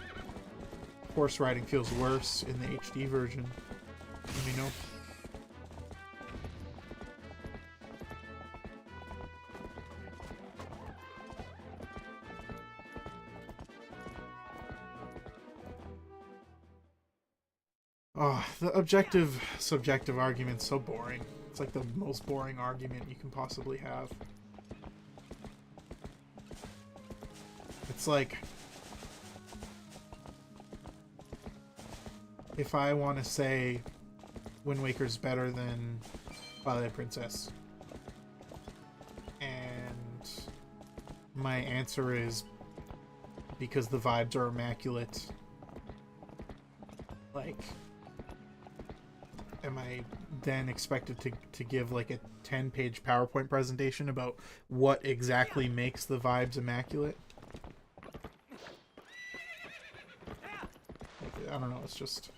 horse riding feels worse in the HD version. Let me know. Oh, the objective-subjective argument's so boring. It's like the most boring argument you can possibly have. It's like, if I want to say Wind Waker's better than Twilight Princess, and my answer is because the vibes are immaculate, like, am I then expected to give like a 10-page PowerPoint presentation about what exactly makes the vibes immaculate? I don't know, it's just...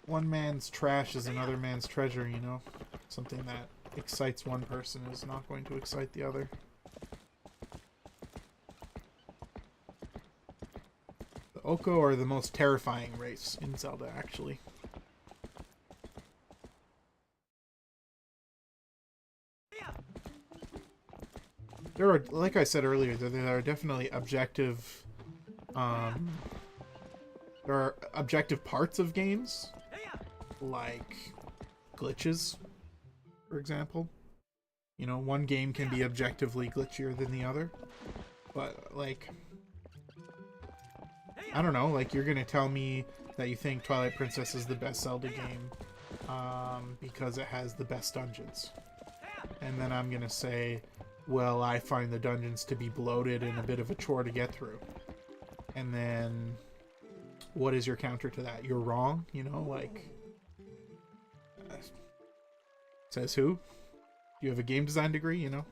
One man's trash is another man's treasure, you know? Something that excites one person is not going to excite the other. The Oko are the most terrifying race in Zelda, actually. There are, like I said earlier, there are definitely objective... there are objective parts of games, like glitches, for example. You know, one game can be objectively glitchier than the other, but, like, I don't know, like, you're gonna tell me that you think Twilight Princess is the best Zelda game, because it has the best dungeons. And then I'm gonna say, well, I find the dungeons to be bloated and a bit of a chore to get through. And then, what is your counter to that? You're wrong, you know, like... says who? You have a game design degree, you know?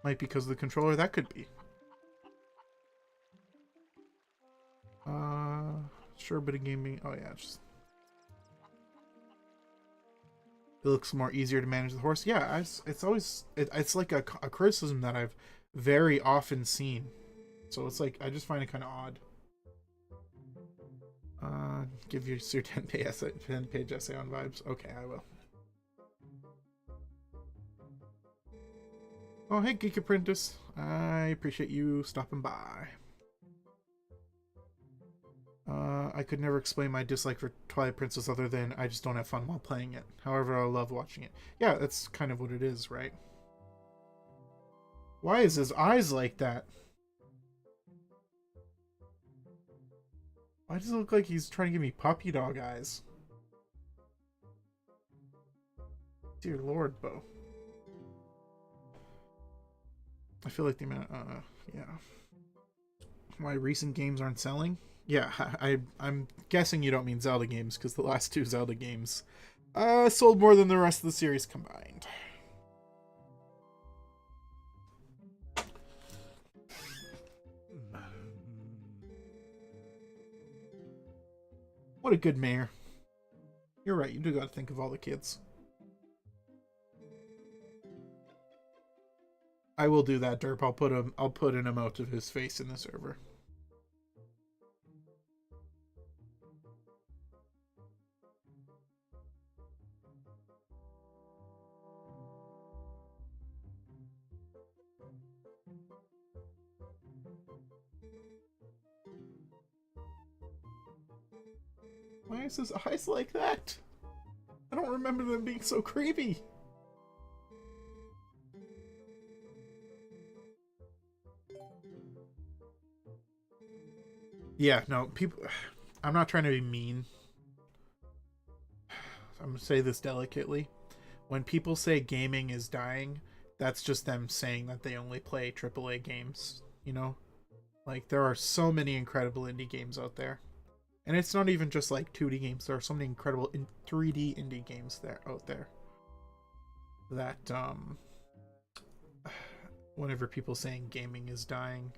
Might be because of the controller. That could be. Sure, but a gaming... Oh, yeah, just... It looks more easier to manage the horse. Yeah, it's always it's like a criticism that I've very often seen. So it's like I just find it kind of odd. Give your 10-page essay on vibes. Okay, I will. Oh, hey, Geek Apprentice. I appreciate you stopping by. I could never explain my dislike for Twilight Princess other than I just don't have fun while playing it. However, I love watching it. Yeah, that's kind of what it is, right? Why is his eyes like that? Why does it look like he's trying to give me puppy dog eyes? Dear Lord, Bo. I feel like the amount, yeah. Why recent games aren't selling? Yeah, I'm guessing you don't mean Zelda games, because the last 2 Zelda games sold more than the rest of the series combined. What a good mayor. You're right, you do gotta think of all the kids. I will do that, Derp. I'll put an emote of his face in the server. Why is his eyes like that? I don't remember them being so creepy. Yeah, no, people... I'm not trying to be mean. I'm going to say this delicately. When people say gaming is dying, that's just them saying that they only play AAA games, you know? Like, there are so many incredible indie games out there. And it's not even just like 2D games. There are so many incredible 3D indie games out there that whenever people saying gaming is dying,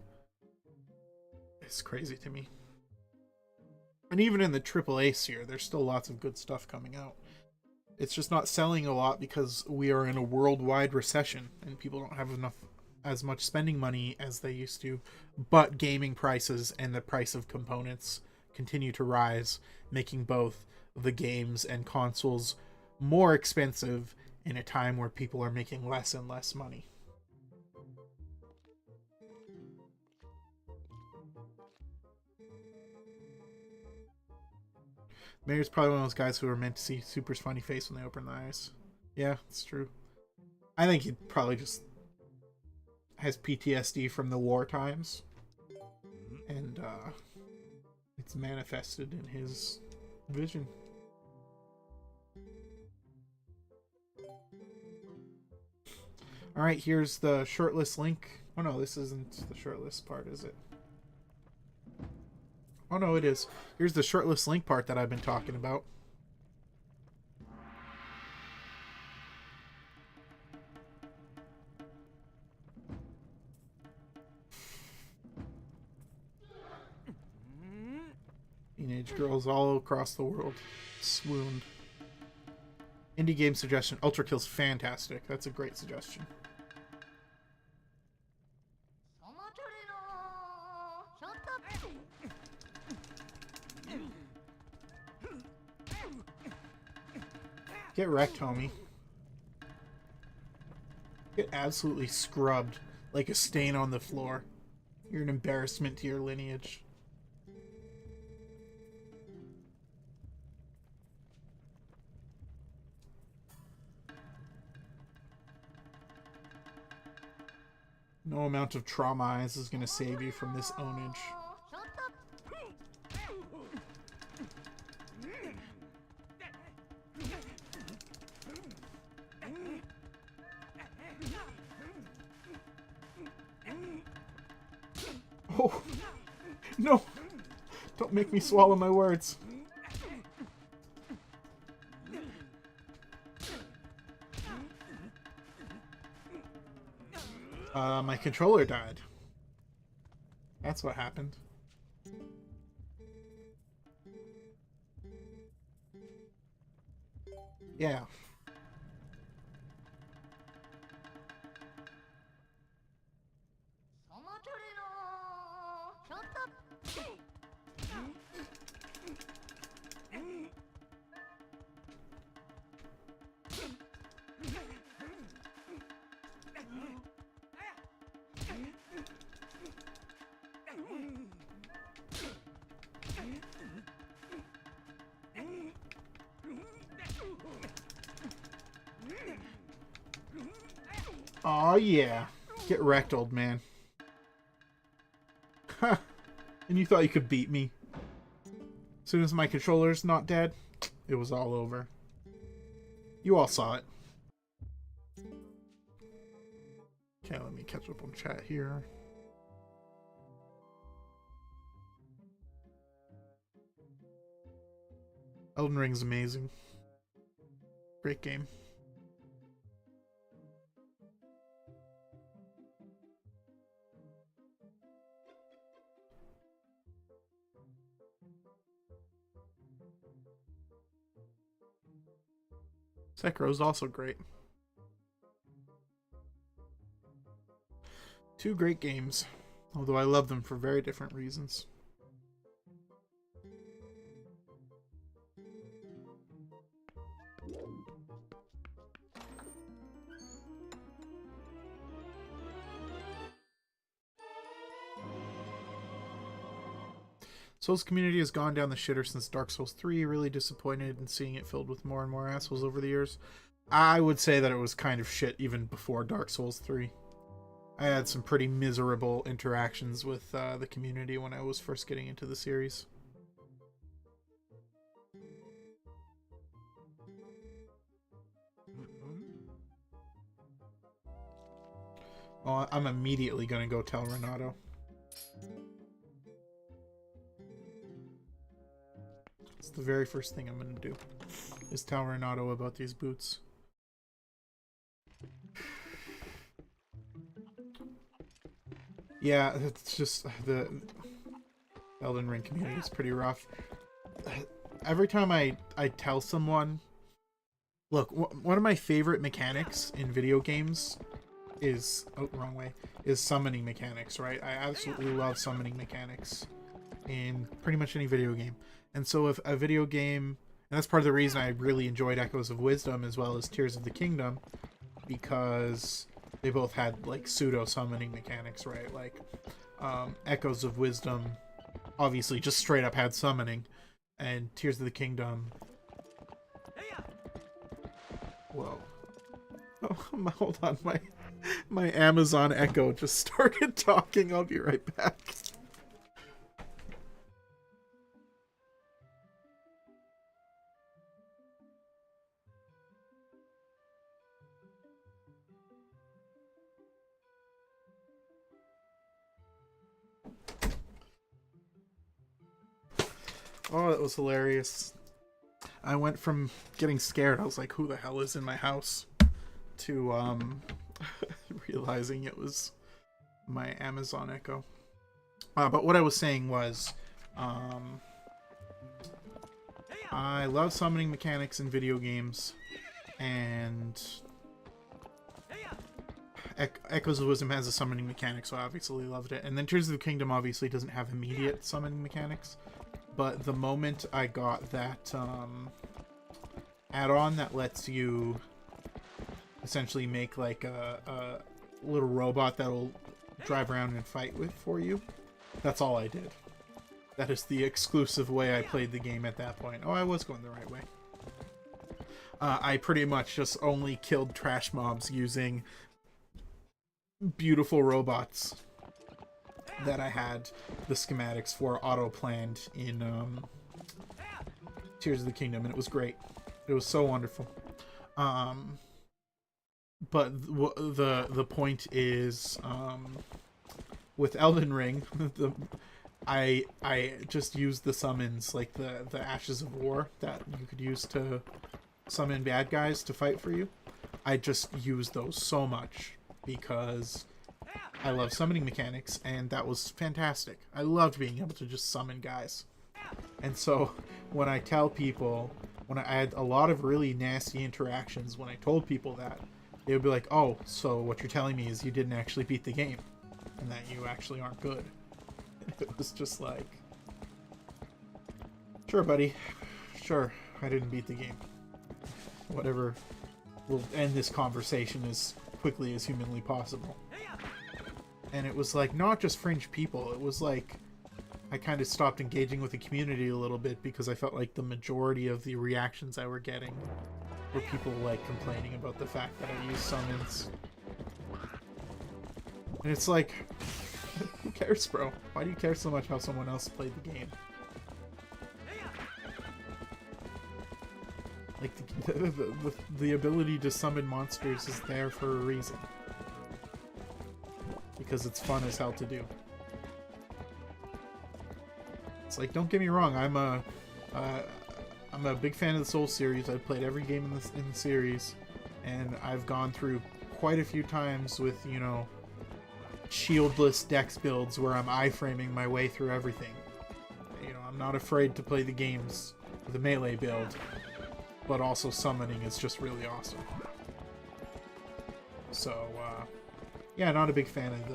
it's crazy to me. And even in the AAA sphere, there's still lots of good stuff coming out. It's just not selling a lot because we are in a worldwide recession and people don't have as much spending money as they used to. But gaming prices and the price of components continue to rise, making both the games and consoles more expensive in a time where people are making less and less money. Mayor's probably one of those guys who are meant to see Super's funny face when they open their eyes. Yeah, it's true. I think he probably just has PTSD from the war times. And it's manifested in his vision. Alright, here's the shortlist link. Oh no, this isn't the shortlist part, is it? Oh no, it is. Here's the shortlist link part that I've been talking about. Teenage girls all across the world swooned. Indie game suggestion. Ultra Kill's fantastic. That's a great suggestion. Get wrecked, homie. Get absolutely scrubbed like a stain on the floor. You're an embarrassment to your lineage. No amount of trauma eyes is going to save you from this ownage. Oh, no! Don't make me swallow my words. My controller died. That's what happened. Yeah. Aw, yeah. Get wrecked, old man. Ha! And you thought you could beat me? As soon as my controller's not dead, it was all over. You all saw it. Okay, let me catch up on chat here. Elden Ring's amazing. Great game. Sekiro's also great. Two great games, although I love them for very different reasons. Souls community has gone down the shitter since Dark Souls 3. Really disappointed in seeing it filled with more and more assholes over the years. I would say that it was kind of shit even before Dark Souls 3. I had some pretty miserable interactions with the community when I was first getting into the series. Oh, I'm immediately going to go tell Renato. It's the very first thing I'm going to do, is tell Renato about these boots. Yeah, it's just the Elden Ring community is pretty rough. Every time I tell someone, look, one of my favorite mechanics in video games is, oh, wrong way, is summoning mechanics, right? I absolutely love summoning mechanics in pretty much any video game. And so if a video game, and that's part of the reason I really enjoyed Echoes of Wisdom as well as Tears of the Kingdom, because they both had like pseudo summoning mechanics, right? Like Echoes of Wisdom obviously just straight up had summoning, and Tears of the Kingdom, whoa, oh, hold on, my Amazon Echo just started talking. I'll be right back. Oh, that was hilarious. I went from getting scared, I was like, who the hell is in my house, to realizing it was my Amazon Echo. But what I was saying was, I love summoning mechanics in video games, and Echoes of Wisdom has a summoning mechanic, so I obviously loved it. And then Tears of the Kingdom obviously doesn't have immediate summoning mechanics. But the moment I got that add-on that lets you essentially make like a little robot that'll drive around and fight with for you, that's all I did. That is the exclusive way I played the game at that point. Oh, I was going the right way. I pretty much just only killed trash mobs using beautiful robots that I had the schematics for auto-planned in Tears of the Kingdom, and it was great. It was so wonderful. But the point is, with Elden Ring, I just used the summons, like the Ashes of War that you could use to summon bad guys to fight for you. I just used those so much because I love summoning mechanics, and that was fantastic. I loved being able to just summon guys. And so when I tell people, when I had a lot of really nasty interactions, when I told people that, they would be like, oh, so what you're telling me is you didn't actually beat the game, and that you actually aren't good. And it was just like, sure, buddy. Sure, I didn't beat the game. Whatever. We'll end this conversation as quickly as humanly possible. And it was like, not just fringe people, it was like, I kind of stopped engaging with the community a little bit because I felt like the majority of the reactions I were getting were people like complaining about the fact that I use summons. And it's like, who cares, bro? Why do you care so much how someone else played the game? Like, the ability to summon monsters is there for a reason. Because it's fun as hell to do. It's like, don't get me wrong, I'm a big fan of the Souls series. I've played every game in the series, and I've gone through quite a few times with, you know, shieldless dex builds where I'm iframing my way through everything. You know, I'm not afraid to play the games with a melee build, but also summoning is just really awesome. So, yeah, not a big fan of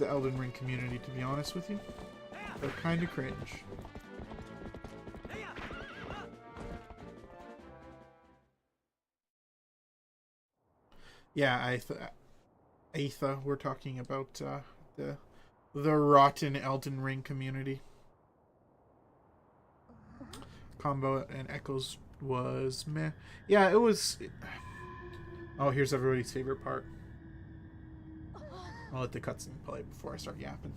the Elden Ring community, to be honest with you. They're kind of cringe. Yeah, Aetha, we're talking about the rotten Elden Ring community. Combo and Echoes was meh. Yeah, it was... Oh, here's everybody's favorite part. I'll let the cutscene play before I start yapping.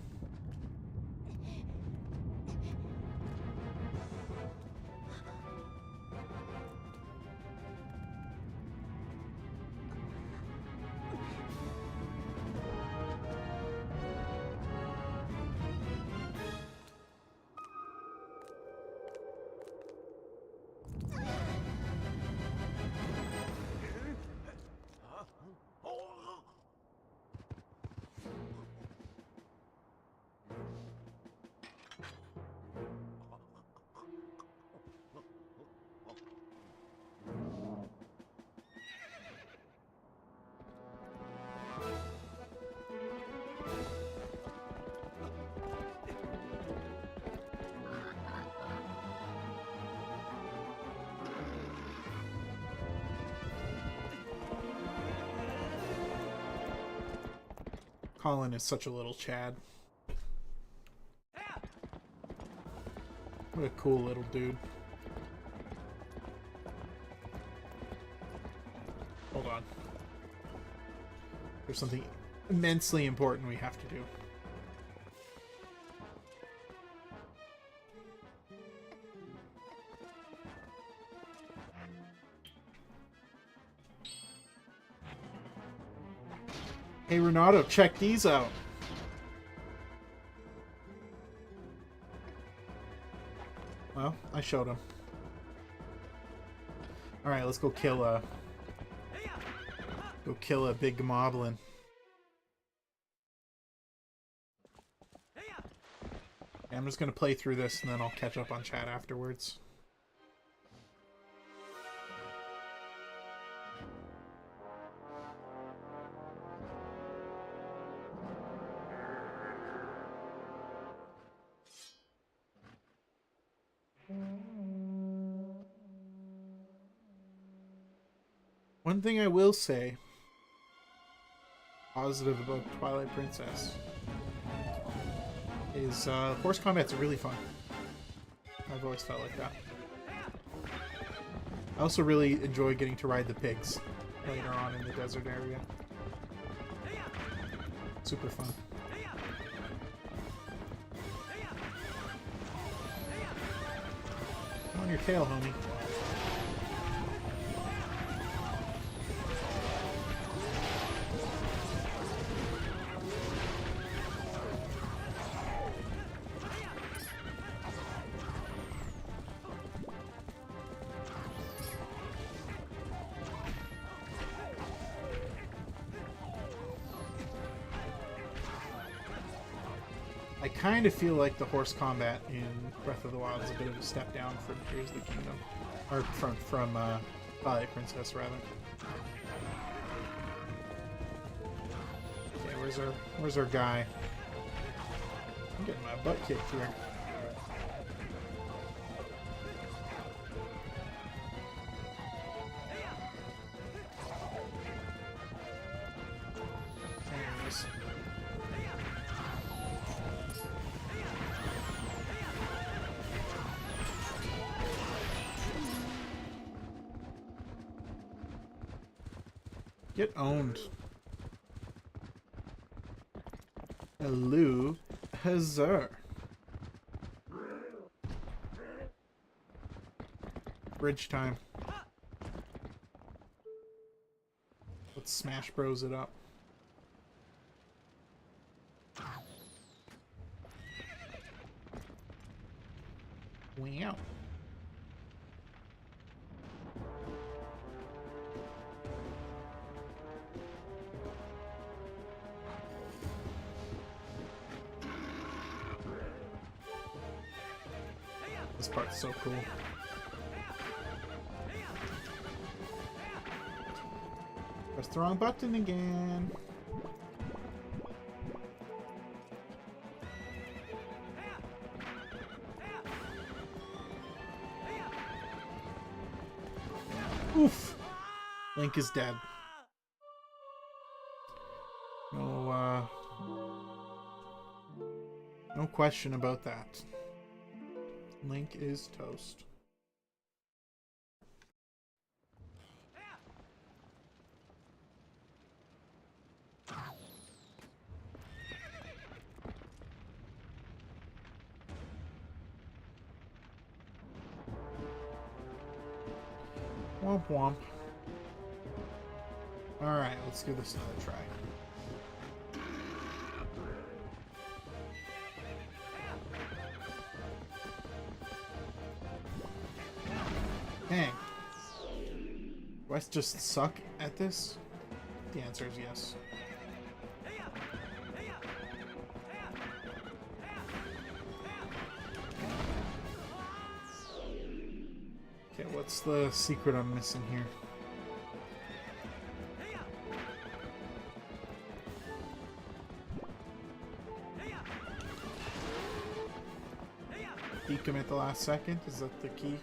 Colin is such a little Chad. What a cool little dude. Hold on. There's something immensely important we have to do. Hey Renato, check these out. Well, I showed him. Alright, let's go kill a big moblin. Yeah, I'm just gonna play through this and then I'll catch up on chat afterwards. One thing I will say positive about Twilight Princess is horse combat's really fun. I've always felt like that. I also really enjoy getting to ride the pigs later on in the desert area. Super fun. On your tail, homie. I kind of feel like the horse combat in Breath of the Wild is a bit of a step down from Tears of the Kingdom, or from Twilight Princess rather. Okay, where's our guy? I'm getting my butt kicked here. There he is. Get owned. Hello, Hazard. Bridge time. Let's Smash Bros it up. Wow. This part's so cool. Press the wrong button again. Oof! Link is dead. No question about that. Link is toast. Womp womp. Alright, let's give this another try. Dang. Do I just suck at this? The answer is yes. Okay, what's the secret I'm missing here? Deke him at the last second? Is that the key?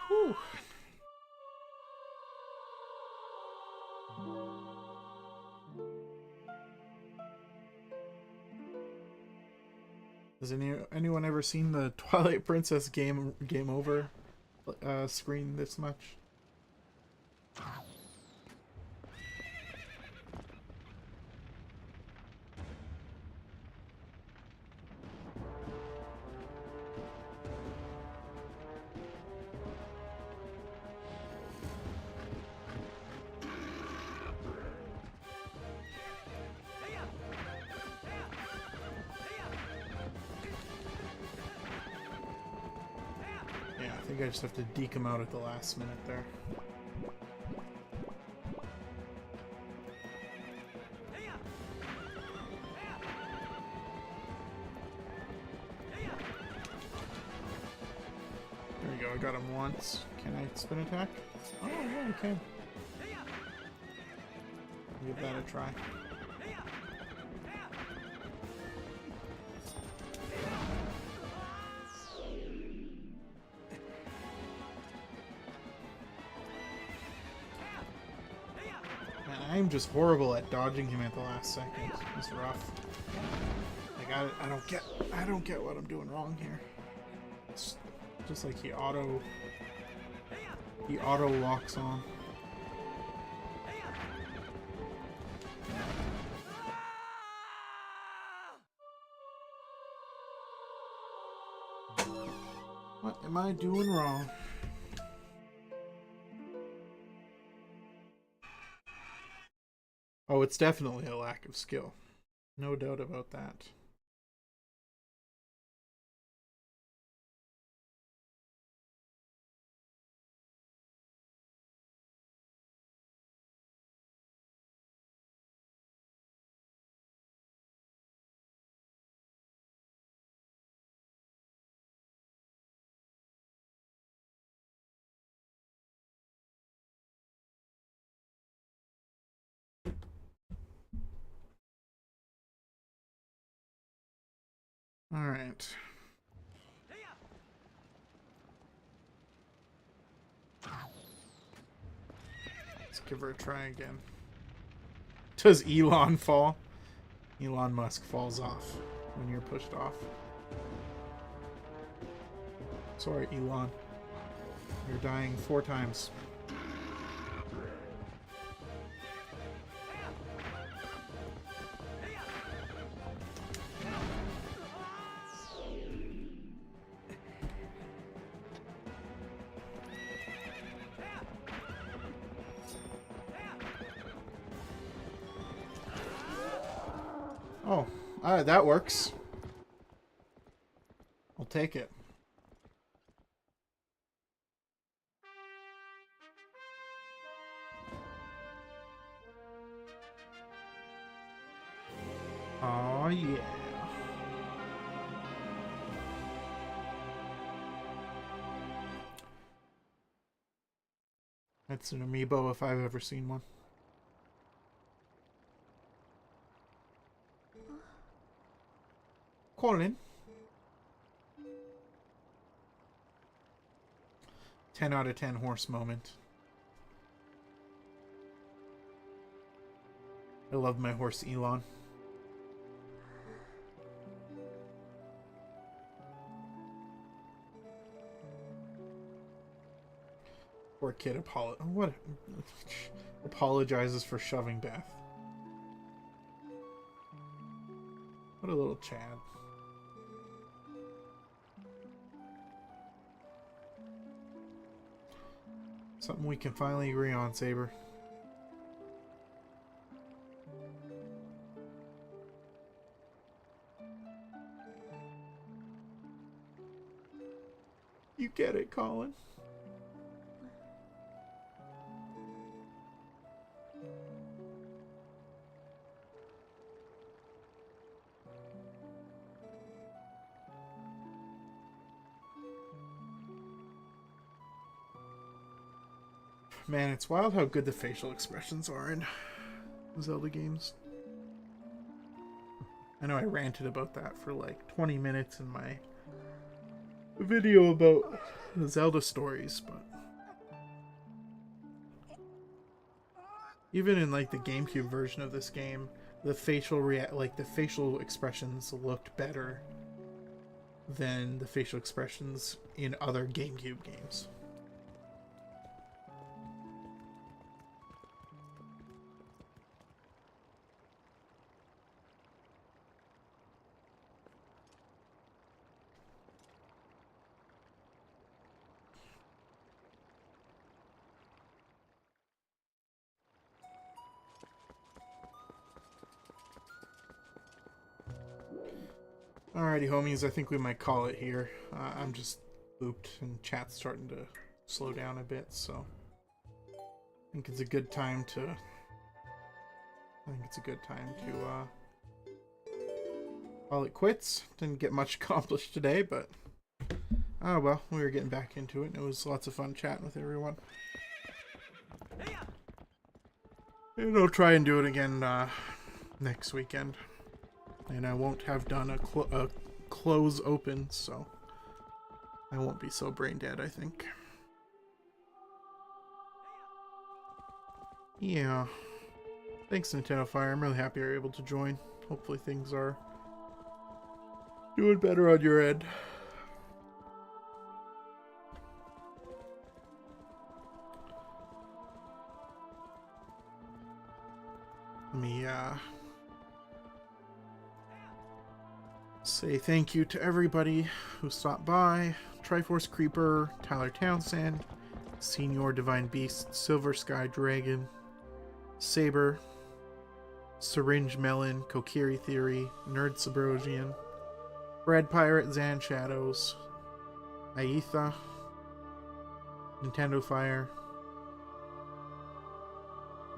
Whew. Has anyone ever seen the Twilight Princess game over screen this much? I think I just have to deke him out at the last minute there. There we go, I got him once. Can I spin attack? Oh, yeah, I can. Give that a try. I'm just horrible at dodging him at the last second. It's rough. Like I don't get what I'm doing wrong here. It's just like he auto locks on. What am I doing wrong? Oh, it's definitely a lack of skill. No doubt about that. All right. Let's give her a try again. Does Elon fall? Elon Musk falls off when you're pushed off. Sorry, Elon. You're dying 4 times. Oh, that works. I'll take it. Oh yeah. That's an amiibo if I've ever seen one. Colin. 10 out of 10 horse moment. I love my horse Elon. Poor kid apologizes for shoving Beth. What a little Chad. Something we can finally agree on, Saber. You get it, Colin. Man, it's wild how good the facial expressions are in Zelda games. I know I ranted about that for like 20 minutes in my video about Zelda stories, but even in like the GameCube version of this game, the facial expressions looked better than the facial expressions in other GameCube games. Alrighty, homies, I think we might call it here. I'm just looped and chat's starting to slow down a bit, so I think it's a good time to call it quits. Didn't get much accomplished today, but oh well, we were getting back into it and it was lots of fun chatting with everyone. And I'll try and do it again next weekend. And I won't have done a close open, so I won't be so brain dead, I think. Yeah. Thanks, Nintendo Fire. I'm really happy you're able to join. Hopefully things are doing better on your end. Let me say thank you to everybody who stopped by. Triforce Creeper, Tyler Townsend, Senior Divine Beast, Silver Sky Dragon, Saber, Syringe Melon, Kokiri Theory, Nerd Subrosian, Bread Pirate, Zan Shadows, Aetha, Nintendo Fire,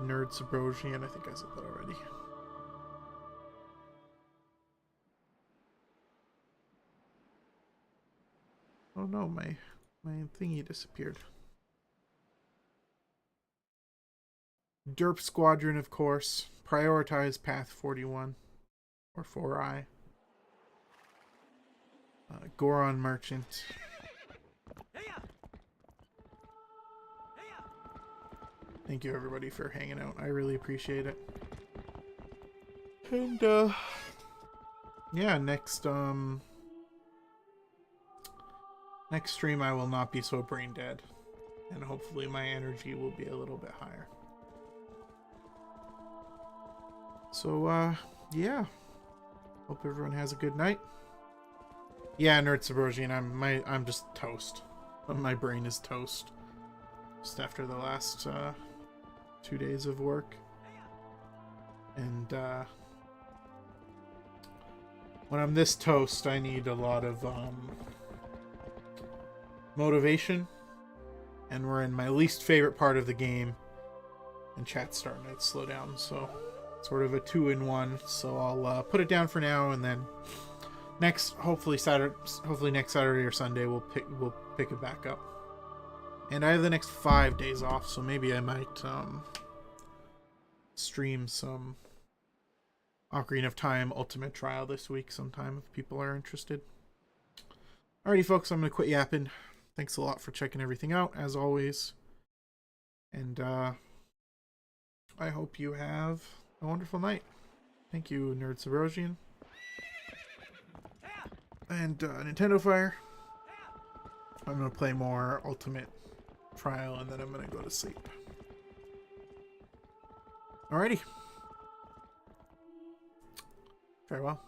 Nerd Subrosian, I think I said that already. Oh no, my thingy disappeared. Derp Squadron, of course. Prioritize Path 41. Or 4i. Goron Merchant. Thank you everybody for hanging out. I really appreciate it. And yeah, next stream I will not be so brain dead, and hopefully my energy will be a little bit higher. So yeah, hope everyone has a good night. Yeah, Nerd Sabrosian, I'm just toast. My brain is toast. Just after the last 2 days of work. And when I'm this toast, I need a lot of motivation. And we're in my least favorite part of the game. And chat's starting to slow down, so sort of a 2-in-1. So I'll put it down for now, and then hopefully next Saturday or Sunday we'll pick it back up. And I have the next 5 days off, so maybe I might stream some Ocarina of Time Ultimate Trial this week sometime if people are interested. Alrighty, folks, I'm gonna quit yapping. Thanks a lot for checking everything out, as always. And I hope you have a wonderful night. Thank you, Nerd Sabrosian. And Nintendo Fire. I'm going to play more Ultimate Trial, and then I'm going to go to sleep. Alrighty. Farewell.